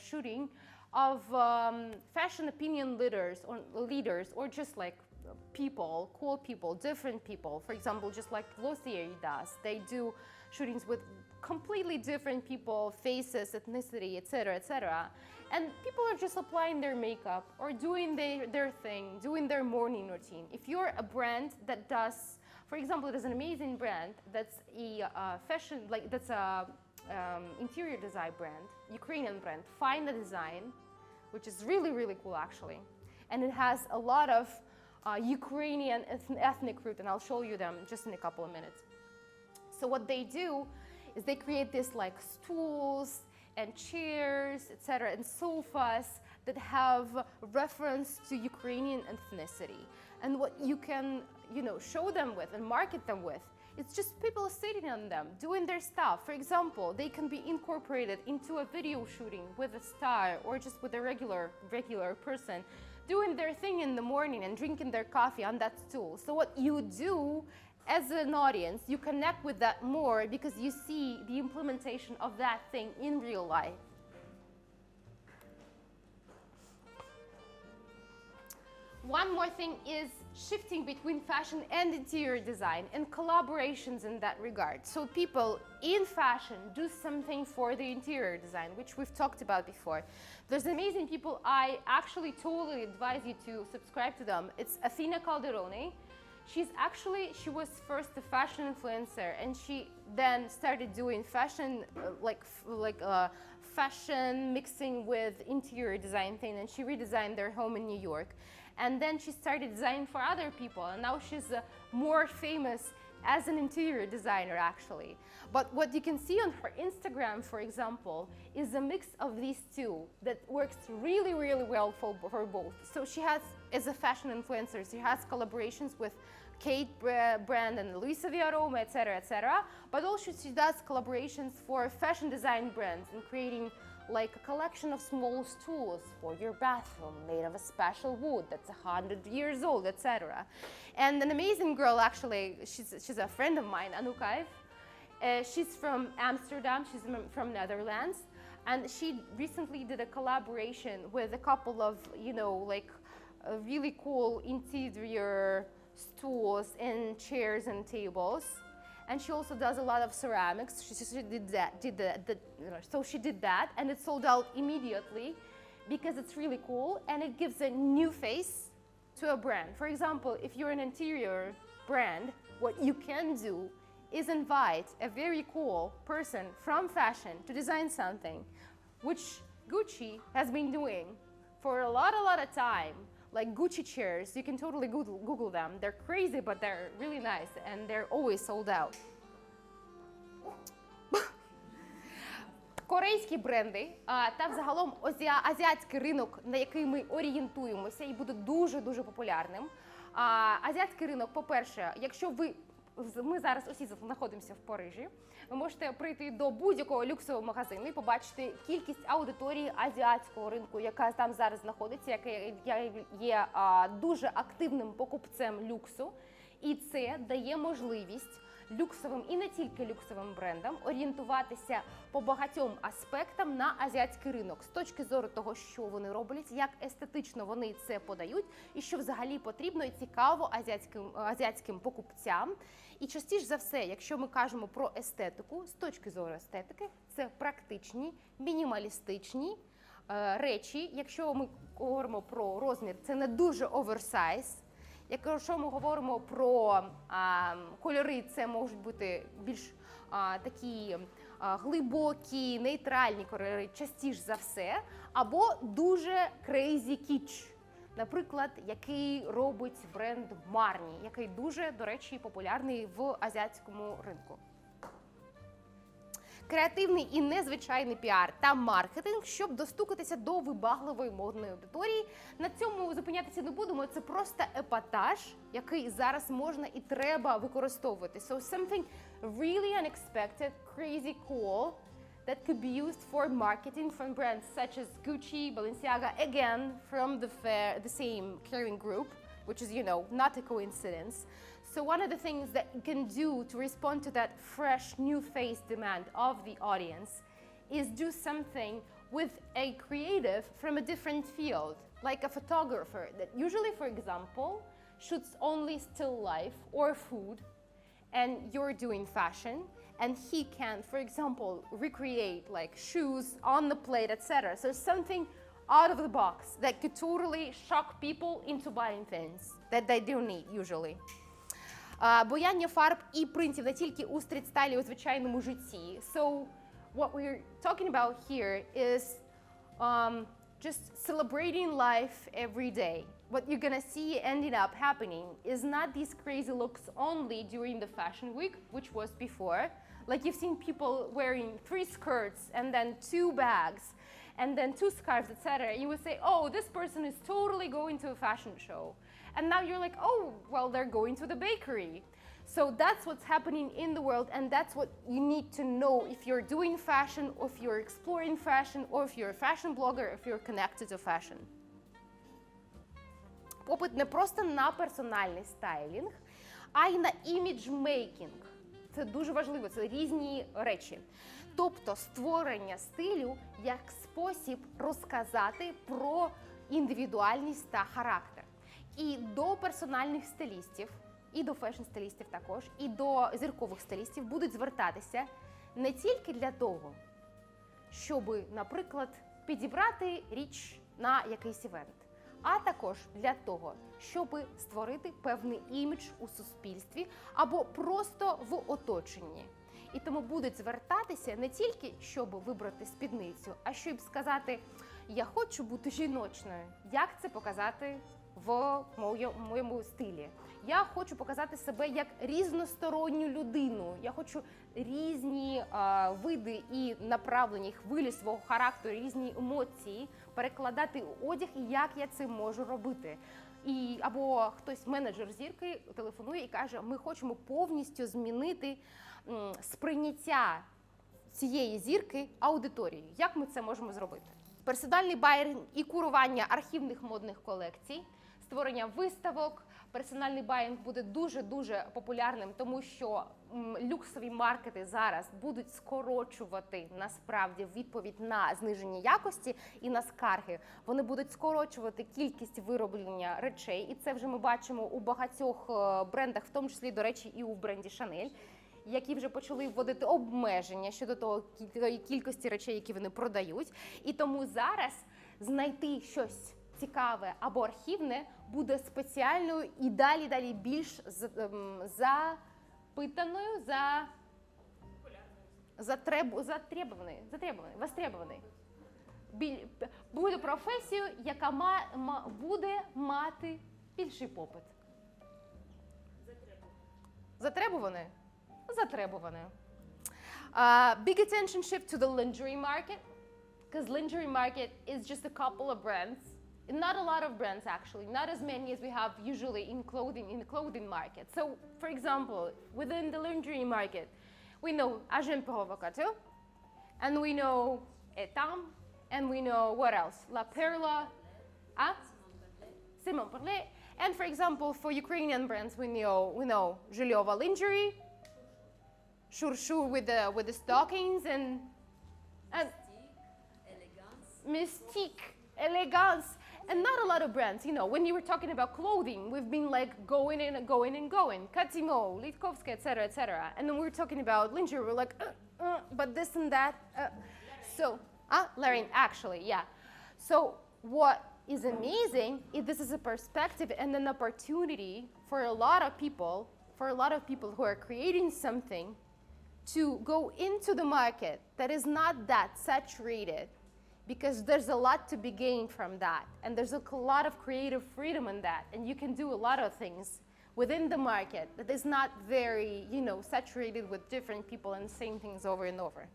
Speaker 1: shooting of fashion opinion leaders, or just like people, cool people, different people. For example, just like Glossier does. They do shootings with completely different people, faces, ethnicity, etc., etc. And people are just applying their makeup or doing their thing, doing their morning routine. If you're a brand that does, for example, there's an amazing brand that's a fashion, that's a interior design brand, Ukrainian brand, Find the Design, which is really, really cool actually. And it has a lot of Ukrainian ethnic root, and I'll show you them just in a couple of minutes. So what they do is they create this like stools and chairs, etc., and sofas that have reference to Ukrainian ethnicity. And what you can, show them with and market them with, it's just people sitting on them, doing their stuff. For example, they can be incorporated into a video shooting with a star or just with a regular person doing their thing in the morning and drinking their coffee on that stool. So what you do as an audience, you connect with that more because you see the implementation of that thing in real life. One more thing is shifting between fashion and interior design and collaborations in that regard. So people in fashion do something for the interior design, which we've talked about before. There's amazing people. I actually totally advise you to subscribe to them. It's Athena Calderone. She was first a fashion influencer, and she then started doing fashion, fashion mixing with interior design thing, and she redesigned their home in New York. And then she started designing for other people, and now she's more famous as an interior designer, actually. But what you can see on her Instagram, for example, is a mix of these two that works really, really well for both. So she has, as a fashion influencer, she has collaborations with Kate brand and Luisa Viaroma, etc., etc. But also she does collaborations for fashion design brands and creating like a collection of small stools for your bathroom made of a special wood that's 100 years old, etc. And an amazing girl, actually, she's a friend of mine, Anouk. She's from Amsterdam, she's from Netherlands, and she recently did a collaboration with a couple of, really cool interior stools and chairs and tables. And she also does a lot of ceramics. She did that, and it sold out immediately because it's really cool and it gives a new face to a brand. For example, if you're an interior brand, what you can do is invite a very cool person from fashion to design something, which Gucci has been doing for a lot of time. Like Gucci chairs, you can totally Google them. They're crazy, but they're really nice, and they're always sold out. Корейські бренди та взагалом азіатський ринок, на який ми орієнтуємося і буде дуже-дуже популярним. Азіатський ринок, по-перше, якщо ми зараз усі знаходимося в Парижі, ви можете прийти до будь-якого люксового магазину і побачити кількість аудиторії азіатського ринку, яка там зараз знаходиться, яка є дуже активним покупцем люксу. І це дає можливість люксовим і не тільки люксовим брендам орієнтуватися по багатьом аспектам на азіатський ринок з точки зору того, що вони роблять, як естетично вони це подають і що взагалі потрібно і цікаво азіатським покупцям. І частіше за все, якщо ми кажемо про естетику, з точки зору естетики, це практичні, мінімалістичні речі. Якщо ми говоримо про розмір, це не дуже оверсайз. Якщо ми говоримо про кольори, це можуть бути більш такі глибокі, нейтральні кольори, частіше за все, або дуже crazy kitsch. Наприклад, який робить бренд Марні, який дуже, до речі, популярний в азіатському ринку. Креативний і незвичайний піар та маркетинг, щоб достукатися до вибагливої модної аудиторії. На цьому зупинятися не будемо, це просто епатаж, який зараз можна і треба використовувати. So something really unexpected, crazy cool, that could be used for marketing from brands such as Gucci, Balenciaga, again, from the same Kering group, which is, not a coincidence. So one of the things that you can do to respond to that fresh, new face demand of the audience is do something with a creative from a different field, like a photographer that usually, for example, shoots only still life or food, and you're doing fashion, and he can, for example, recreate like shoes on the plate, etc. So something out of the box that could totally shock people into buying things that they don't need usually. Бояння фарб і принтів не тільки у стріт-стайлі у звичайному житті. So what we're talking about here is just celebrating life every day. What you're gonna see ending up happening is not these crazy looks only during the fashion week, which was before. Like you've seen people wearing 3 skirts and then 2 bags and then 2 scarves, etc. You would say, oh, this person is totally going to a fashion show. And now you're like, oh, well, they're going to the bakery. So that's what's happening in the world, and that's what you need to know if you're doing fashion, or if you're exploring fashion, or if you're a fashion blogger, or if you're connected to fashion. Попит не просто на персональний стайлінг, а й на іміджмейкінг. Це дуже важливо, це різні речі. Тобто створення стилю як спосіб розказати про індивідуальність та характер. І до персональних стилістів, і до фешн-стилістів також, і до зіркових стилістів будуть звертатися не тільки для того, щоб, наприклад, підібрати річ на якийсь івент, а також для того, щоб створити певний імідж у суспільстві або просто в оточенні. І тому будуть звертатися не тільки, щоб вибрати спідницю, а щоб сказати, я хочу бути жіночною, як це показати в моєму стилі. Я хочу показати себе як різносторонню людину. Я хочу різні види і направлення, хвилі свого характеру, різні емоції перекладати у одяг, і як я це можу робити. Або хтось, менеджер зірки, телефонує і каже, ми хочемо повністю змінити сприйняття цієї зірки аудиторією. Як ми це можемо зробити? Персональний байерінг і курування архівних модних колекцій, створення виставок. Персональний байінг буде дуже-дуже популярним, тому що люксові маркети зараз будуть скорочувати, насправді, відповідь на зниження якості і на скарги. Вони будуть скорочувати кількість вироблення речей, і це вже ми бачимо у багатьох брендах, в тому числі, до речі, і у бренді Chanel, які вже почали вводити обмеження щодо тої кількості речей, які вони продають. І тому зараз знайти щось цікаве або архівне буде спеціальною і далі більш запитаною, востребованою. Буде професію, яка буде мати більший попит. Затребуваний? Затребуваний. Big attention shift to the lingerie market, because lingerie market is just a couple of brands. Not a lot of brands, actually, not as many as we have usually in the clothing market. So, for example, within the lingerie market, we know Agent Provocateur, and we know Etam, and we know what else? La Perla, Simon Parlet, and for example, for Ukrainian brands, we know Zhilova Lingerie, Shur with the stockings, and Mystique, Elegance. And not a lot of brands, when you were talking about clothing, we've been like going and going. Katimo, Litkovska, etc. And then we were talking about lingerie, we're like, but this and that. So, Larry, actually, yeah. So what is amazing is this is a perspective and an opportunity for a lot of people who are creating something to go into the market that is not that saturated, because there's a lot to be gained from that, and there's a lot of creative freedom in that, and you can do a lot of things within the market that is not very, saturated with different people and same things over and over.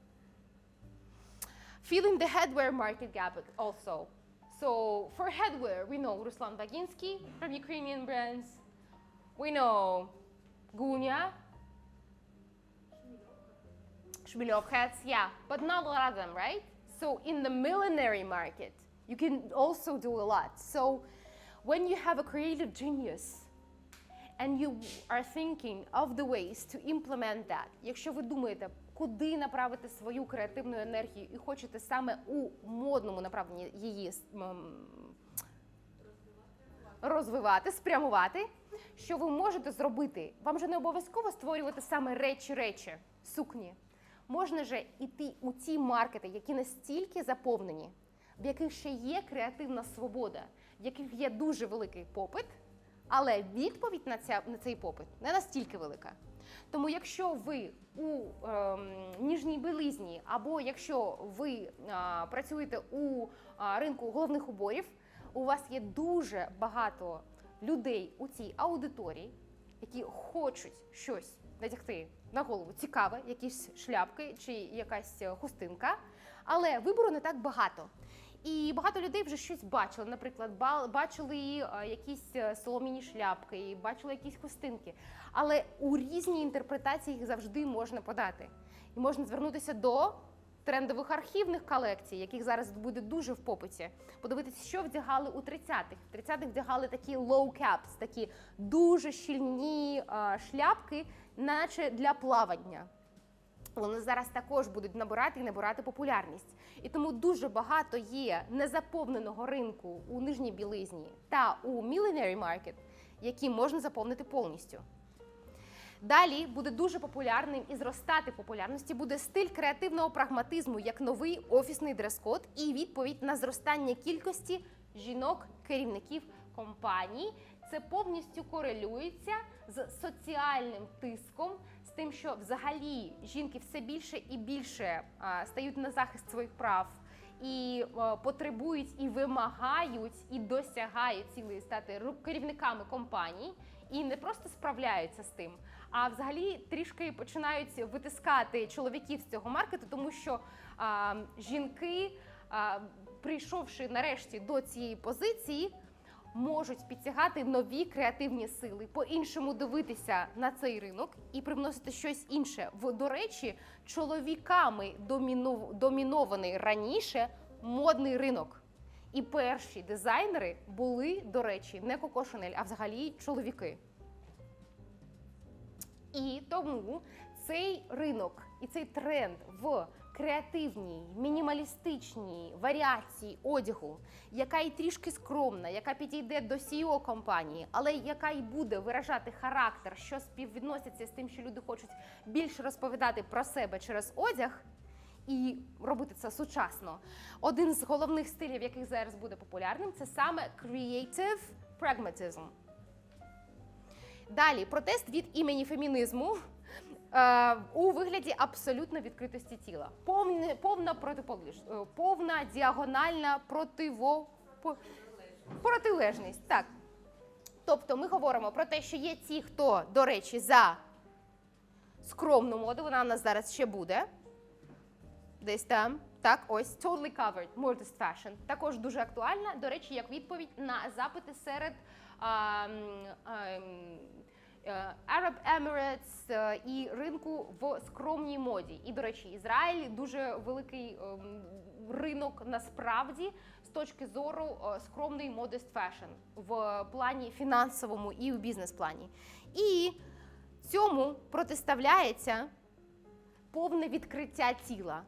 Speaker 1: Feeling the headwear market gap also. So for headwear, we know Ruslan Baginsky from Ukrainian brands, we know Gunya, Shmilov hats, yeah, but not a lot of them, right? So in the millinery market, you can also do a lot. So when you have a creative genius and you are thinking of the ways to implement that, якщо ви думаєте, куди направити свою креативну енергію і хочете саме у модному направленні її розвивати, спрямувати, що ви можете зробити? Вам же не обов'язково створювати саме речі, сукні. Можна же йти у ті маркети, які настільки заповнені, в яких ще є креативна свобода, в яких є дуже великий попит, але відповідь на цей попит не настільки велика. Тому якщо ви у ніжній білизні, або якщо ви працюєте у ринку головних уборів, у вас є дуже багато людей у цій аудиторії, які хочуть щось надягти на голову цікаве, якісь шляпки чи якась хустинка, але вибору не так багато. І багато людей вже щось бачили, наприклад, бачили якісь солом'яні шляпки, бачили якісь хустинки. Але у різній інтерпретації їх завжди можна подати. І можна звернутися до трендових архівних колекцій, яких зараз буде дуже в попиті. Подивитися, що вдягали у 30-х. В 30-х вдягали такі low caps, такі дуже щільні шляпки, наче для плавання. Вони зараз також будуть набирати популярність. І тому дуже багато є незаповненого ринку у нижній білизні та у millenary market, які можна заповнити повністю. Далі буде дуже популярним і зростати в популярності буде стиль креативного прагматизму як новий офісний дрес-код і відповідь на зростання кількості жінок-керівників компаній. Це повністю корелюється з соціальним тиском, з тим, що взагалі жінки все більше і більше стають на захист своїх прав і потребують, і вимагають, і досягають цілої стати керівниками компаній, і не просто справляються з тим, а взагалі трішки починають витискати чоловіків з цього маркету, тому що жінки, прийшовши нарешті до цієї позиції, можуть підтягати нові креативні сили, по-іншому дивитися на цей ринок і привносити щось інше. До речі, чоловіками домінований раніше модний ринок. І перші дизайнери були, до речі, не Коко Шанель, а взагалі чоловіки. І тому цей ринок і цей тренд в креативній, мінімалістичній варіації одягу, яка і трішки скромна, яка підійде до CEO компанії, але яка і буде виражати характер, що співвідноситься з тим, що люди хочуть більше розповідати про себе через одяг, і робити це сучасно. Один з головних стилів, який зараз буде популярним, це саме creative pragmatism. Далі, протест від імені фемінізму у вигляді абсолютно відкритості тіла. Повна діагональна протилежність. Так. Тобто ми говоримо про те, що є ті, хто, до речі, за скромну моду, вона у нас зараз ще буде. Десь там, так, ось, totally covered, modest fashion. Також дуже актуальна, до речі, як відповідь на запити серед Arab Emirates і ринку в скромній моді. І, до речі, Ізраїль дуже великий ринок насправді з точки зору скромної modest fashion в плані фінансовому і у бізнес-плані. І цьому протиставляється повне відкриття тіла.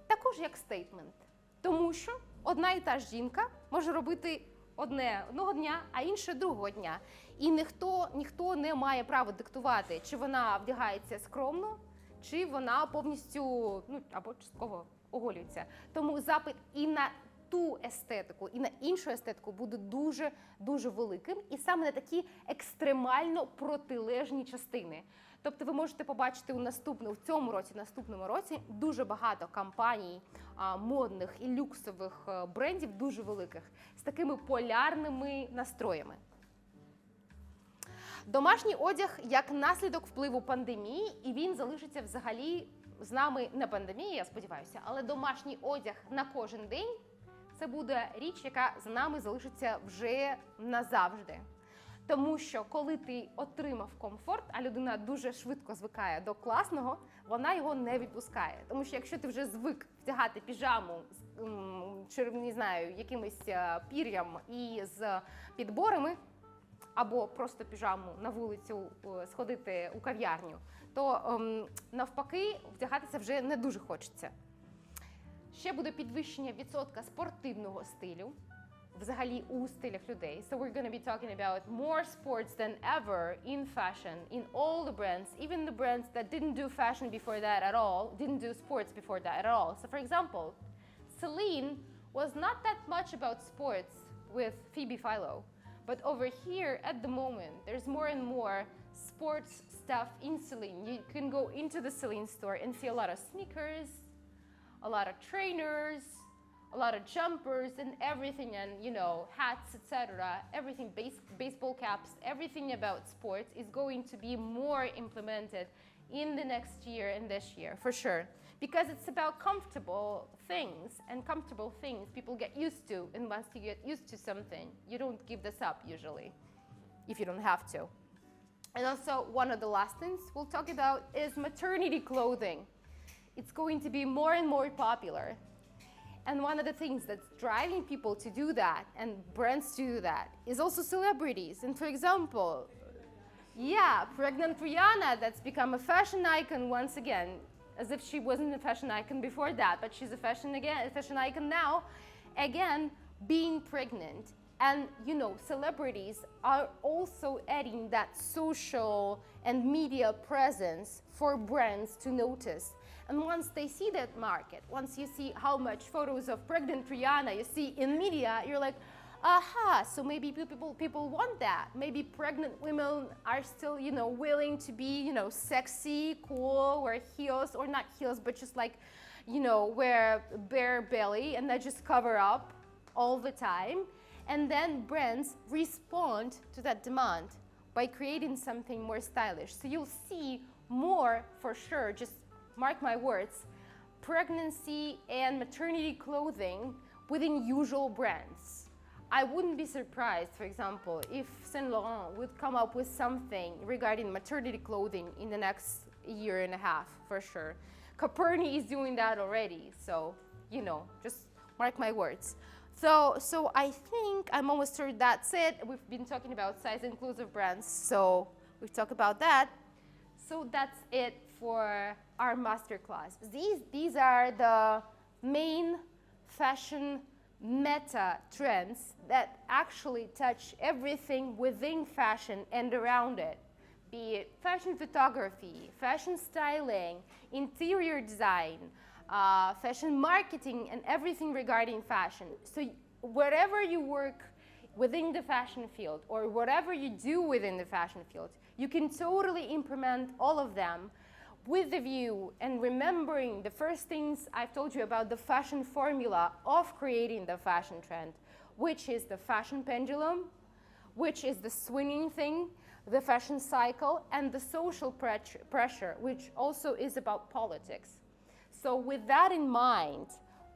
Speaker 1: Також як стейтмент. Тому що одна і та ж жінка може робити одне одного дня, а інше другого дня. І ніхто не має права диктувати, чи вона вдягається скромно, чи вона повністю, або частково оголюється. Тому запит і на ту естетику, і на іншу естетику буде дуже великим. І саме на такі екстремально протилежні частини. Тобто ви можете побачити в цьому році, наступному році дуже багато компаній модних і люксових брендів, дуже великих, з такими полярними настроями. Домашній одяг як наслідок впливу пандемії, і він залишиться взагалі з нами не пандемія, я сподіваюся, але домашній одяг на кожен день – це буде річ, яка з нами залишиться вже назавжди. Тому що коли ти отримав комфорт, а людина дуже швидко звикає до класного, вона його не відпускає. Тому що якщо ти вже звик вдягати піжаму чи, не знаю, якимось пір'ям і з підборами, або просто піжаму на вулицю сходити у кав'ярню, то навпаки вдягатися вже не дуже хочеться. Ще буде підвищення відсотка спортивного стилю, взагалі у стилях людей. So we're going to be talking about more sports than ever in fashion, in all the brands, even the brands that didn't do fashion before that at all, didn't do sports before that at all. So for example, Celine was not that much about sports with Phoebe Philo, But over here, at the moment, there's more and more sports stuff in Celine. You can go into the Celine store and see a lot of sneakers, a lot of trainers, a lot of jumpers and everything, and you know, hats, etc. Everything, baseball caps, everything about sports is going to be more implemented in the next year and this year, for sure. Because it's about comfortable things, and comfortable things people get used to, and once you get used to something, you don't give this up usually, if you don't have to. And also, one of the last things we'll talk about is maternity clothing. It's going to be more and more popular. And one of the things that's driving people to do that, and brands to do that, is also celebrities. And for example, yeah, pregnant Rihanna, that's become a fashion icon once again, as if she wasn't a fashion icon before that, but she's a fashion icon now, again, being pregnant. And you know, celebrities are also adding that social and media presence for brands to notice. And once they see that market, once you see how much photos of pregnant Rihanna you see in media, you're like, aha, so maybe people want that. Maybe pregnant women are still, you know, willing to be, you know, sexy, cool, wear heels, or not heels, but just like, you know, wear bare belly and not just cover up all the time. And then brands respond to that demand by creating something more stylish. So you'll see more, for sure, just mark my words, pregnancy and maternity clothing within usual brands. I wouldn't be surprised, for example, if Saint Laurent would come up with something regarding maternity clothing in the next year and a half, for sure. Coperni is doing that already, so, you know, just mark my words. So I think I'm almost sure that's it. We've been talking about size inclusive brands, so we've talked about that. So that's it for our masterclass. These are the main fashion meta trends that actually touch everything within fashion and around it, be it fashion photography, fashion styling, interior design, fashion marketing, and everything regarding fashion. So wherever you work within the fashion field, or whatever you do within the fashion field, you can totally implement all of them with the view and remembering the first things I've told you about the fashion formula of creating the fashion trend, which is the fashion pendulum, which is the swinging thing, the fashion cycle, and the social pressure, which also is about politics. So with that in mind,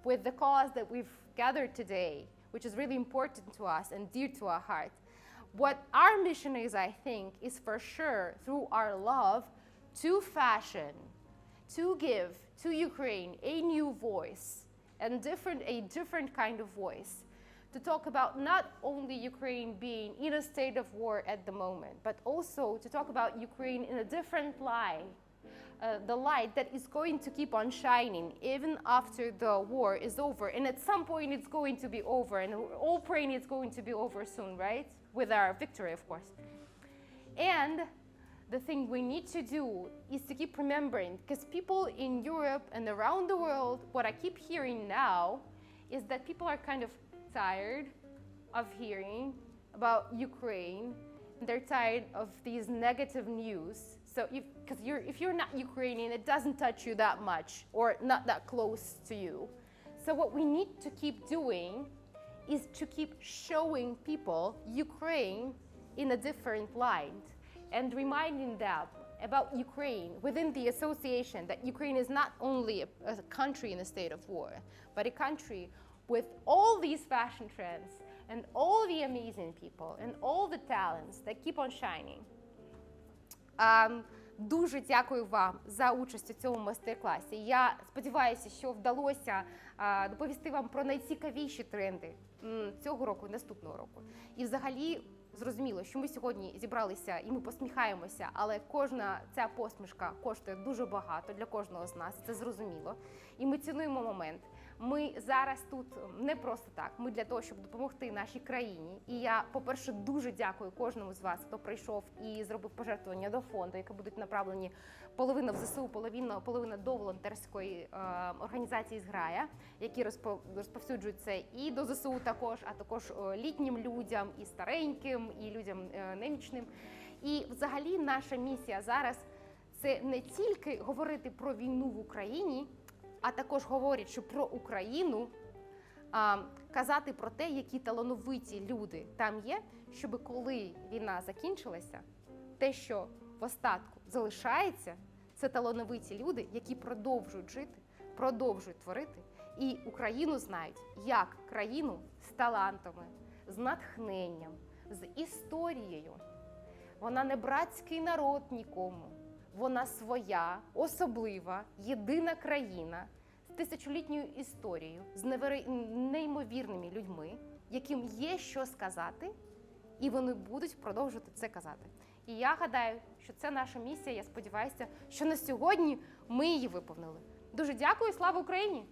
Speaker 1: with the cause that we've gathered today, which is really important to us and dear to our heart, what our mission is, I think, is for sure through our love to fashion, to give to Ukraine a new voice and a different kind of voice, to talk about not only Ukraine being in a state of war at the moment, but also to talk about Ukraine in a different light, the light that is going to keep on shining even after the war is over. And at some point it's going to be over, and we're all praying it's going to be over soon, right? With our victory, of course. And the thing we need to do is to keep remembering, because people in Europe and around the world, what I keep hearing now is that people are kind of tired of hearing about Ukraine, and they're tired of these negative news. So if you're not Ukrainian, it doesn't touch you that much, or not that close to you. So what we need to keep doing is to keep showing people Ukraine in a different light, and reminding them about Ukraine within the association, that Ukraine is not only a country in a state of war, but a country with all these fashion trends and all the amazing people and all the talents that keep on shining. Дуже дякую вам за участь у цьому майстер-класі. Я сподіваюся, що вдалося доповісти вам про найцікавіші тренди цього року і наступного року. І взагалі зрозуміло, що ми сьогодні зібралися і ми посміхаємося, але кожна ця посмішка коштує дуже багато для кожного з нас, це зрозуміло. І ми цінуємо момент. Ми зараз тут не просто так, ми для того, щоб допомогти нашій країні. І я, по-перше, дуже дякую кожному з вас, хто прийшов і зробив пожертвування до фонду, які будуть направлені половина в ЗСУ, половина до волонтерської організації «Зграя», які розповсюджують це і до ЗСУ також, а також літнім людям, і стареньким, і людям немічним. І взагалі наша місія зараз – це не тільки говорити про війну в Україні, а також говорячи про Україну, казати про те, які талановиті люди там є, щоб коли війна закінчилася, те, що в остатку залишається, це талановиті люди, які продовжують жити, продовжують творити, і Україну знають як країну з талантами, з натхненням, з історією. Вона не братський народ нікому. Вона своя, особлива, єдина країна з тисячолітньою історією, з неймовірними людьми, яким є що сказати, і вони будуть продовжувати це казати. І я гадаю, що це наша місія, я сподіваюся, що на сьогодні ми її виповнили. Дуже дякую, слава Україні!